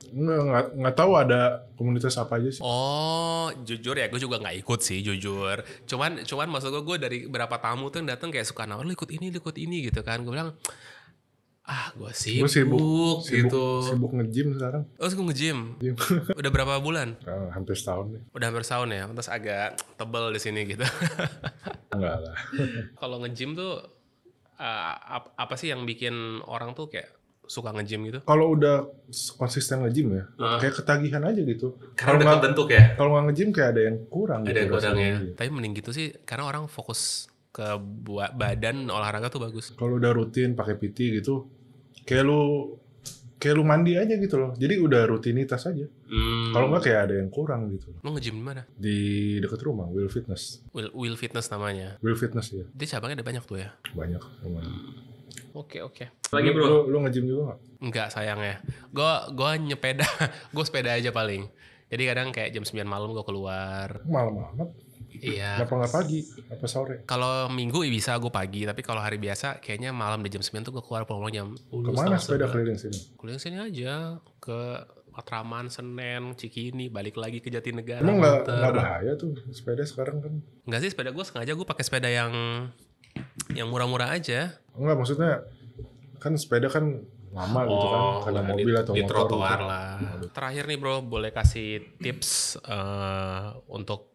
Nggak tahu ada komunitas apa aja sih. Oh, jujur ya, gue juga nggak ikut sih, jujur. Cuman maksud gue dari berapa tamu tuh yang datang kayak suka nawar, lu ikut ini gitu kan. Gue bilang, gue sibuk gitu. Sibuk nge-gym sekarang. Oh, sibuk nge-gym? Udah berapa bulan? Hampir setahun nih. Udah hampir setahun ya, terus agak tebel di sini gitu. Enggak lah. Kalau nge-gym tuh, apa sih yang bikin orang tuh kayak suka nge-gym gitu? Kalau udah konsisten nge-gym ya, kayak ketagihan aja gitu. Karena udah kebentuk ya? Kalau nggak nge-gym kayak ada yang kurang. Ada yang kurang ya. Tapi mending gitu sih, karena orang fokus ke badan, olahraga tuh bagus. Kalau udah rutin pakai PT gitu, kayak lu mandi aja gitu loh. Jadi udah rutinitas aja. Kalau nggak kayak ada yang kurang gitu. Lu nge-gym di mana? Di dekat rumah, Will Fitness. Will Fitness namanya? Will Fitness ya. Dia cabangnya ada banyak tuh ya? Banyak. Oke. Lagi bro, lu nge-gym juga nggak? Enggak sayangnya. Gue nyepeda, gue sepeda aja paling. Jadi kadang kayak jam 9 malam gue keluar. Malam amat. Iya. Kenapa nggak pagi? Apa sore? Kalau minggu bisa gue pagi, tapi kalau hari biasa kayaknya malam di jam 9 tuh gue keluar pulang jam 10. Kemana sepeda keliling sini? Keliling sini aja, ke Matraman, Senen, Cikini, balik lagi ke Jatinegara. Emang nggak bahaya tuh sepeda sekarang kan? Enggak sih, sepeda gue sengaja gue pakai sepeda yang murah-murah aja. Enggak, maksudnya kan sepeda kan lama gitu kan, karena mobil atau di motor. Trotoar lah. Terakhir nih bro, boleh kasih tips untuk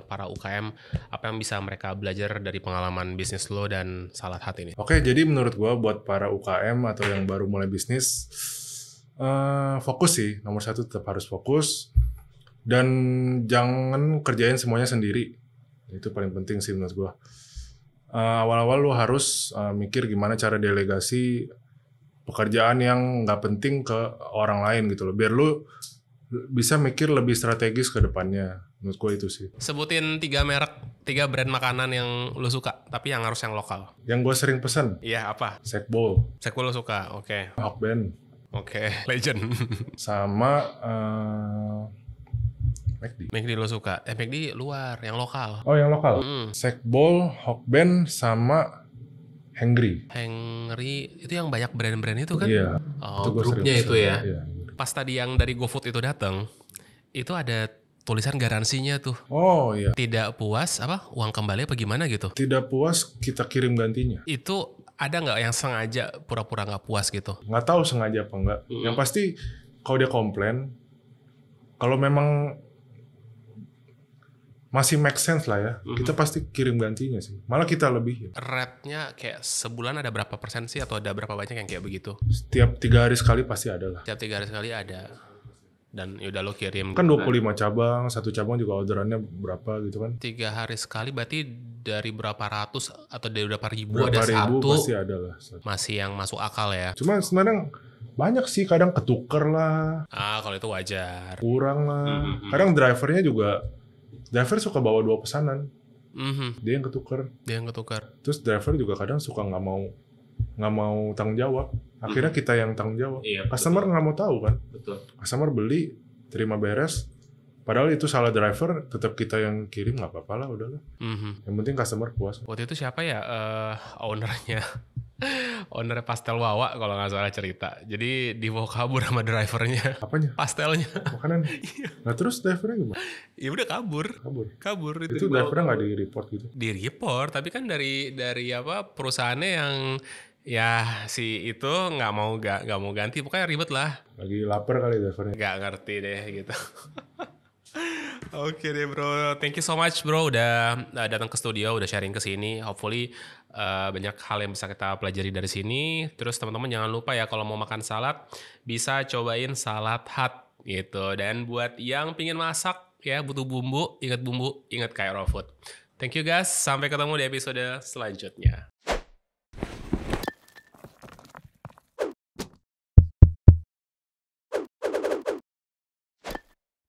para UKM, apa yang bisa mereka belajar dari pengalaman bisnis lo dan Salat Hat ini? Oke, jadi menurut gua buat para UKM atau yang baru mulai bisnis, fokus sih, nomor satu tetap harus fokus dan jangan kerjain semuanya sendiri. Itu paling penting sih menurut gua. Awal-awal lu harus mikir gimana cara delegasi pekerjaan yang nggak penting ke orang lain gitu loh, biar lu bisa mikir lebih strategis ke depannya. Menurut gue itu sih. Sebutin 3 brand makanan yang lu suka, tapi yang harus yang lokal. Yang gue sering pesen. Iya, apa? Sekbol. Sekbol lu suka, oke. Hokben. Oke, legend. Sama McD lu suka. McD luar, yang lokal. Oh, yang lokal. Sekbol, Hokben, sama Hengry itu yang banyak brand-brand itu kan? Iya. Oh, grupnya itu ya. Iya. Pas tadi yang dari GoFood itu datang, itu ada tulisan garansinya tuh. Oh iya. Tidak puas uang kembali apa gimana gitu? Tidak puas kita kirim gantinya. Itu ada nggak yang sengaja pura-pura nggak puas gitu? Nggak tahu sengaja apa enggak. Yang pasti kalau dia komplain, kalau memang masih make sense lah ya. Kita pasti kirim gantinya sih. Malah kita lebih. Rate-nya kayak sebulan ada berapa persen sih atau ada berapa banyak yang kayak begitu? Setiap 3 hari sekali pasti ada lah. Setiap 3 hari sekali ada. Dan yaudah lo kirim. Kan 25 cabang, satu cabang juga orderannya berapa gitu kan. 3 hari sekali berarti dari berapa ratus atau dari berapa ribu Berapa ada ribu satu. pasti ada lah. Masih yang masuk akal ya. Cuma sebenarnya banyak sih, kadang ketuker lah. Kalau itu wajar. Kurang lah. Kadang drivernya juga, driver suka bawa 2 pesanan. Dia yang ketuker. Terus driver juga kadang suka nggak mau tanggung jawab. Akhirnya kita yang tanggung jawab. Iya, Customer nggak mau tahu kan. Betul. Customer beli, terima beres. Padahal itu salah driver, tetap kita yang kirim, nggak apa-apa lah, udahlah. Yang penting customer puas. Waktu itu siapa ya ownernya? Owner Pastel Wawa kalau nggak salah cerita. Jadi dibawa kabur sama drivernya. Apanya? Pastelnya. Makanan. Nah terus drivernya gimana? Ya udah kabur. Itu drivernya nggak di-report gitu? Di-report, tapi kan dari apa perusahaannya yang ya si itu nggak mau ganti, pokoknya ribet lah. Lagi lapar kali drivernya. Nggak ngerti deh gitu. Oke deh bro, thank you so much bro udah datang ke studio, udah sharing ke sini. Hopefully banyak hal yang bisa kita pelajari dari sini. Terus teman-teman jangan lupa ya kalau mau makan salad bisa cobain Salad Hut gitu. Dan buat yang pingin masak ya butuh bumbu, ingat kayak raw food. Thank you guys, sampai ketemu di episode selanjutnya.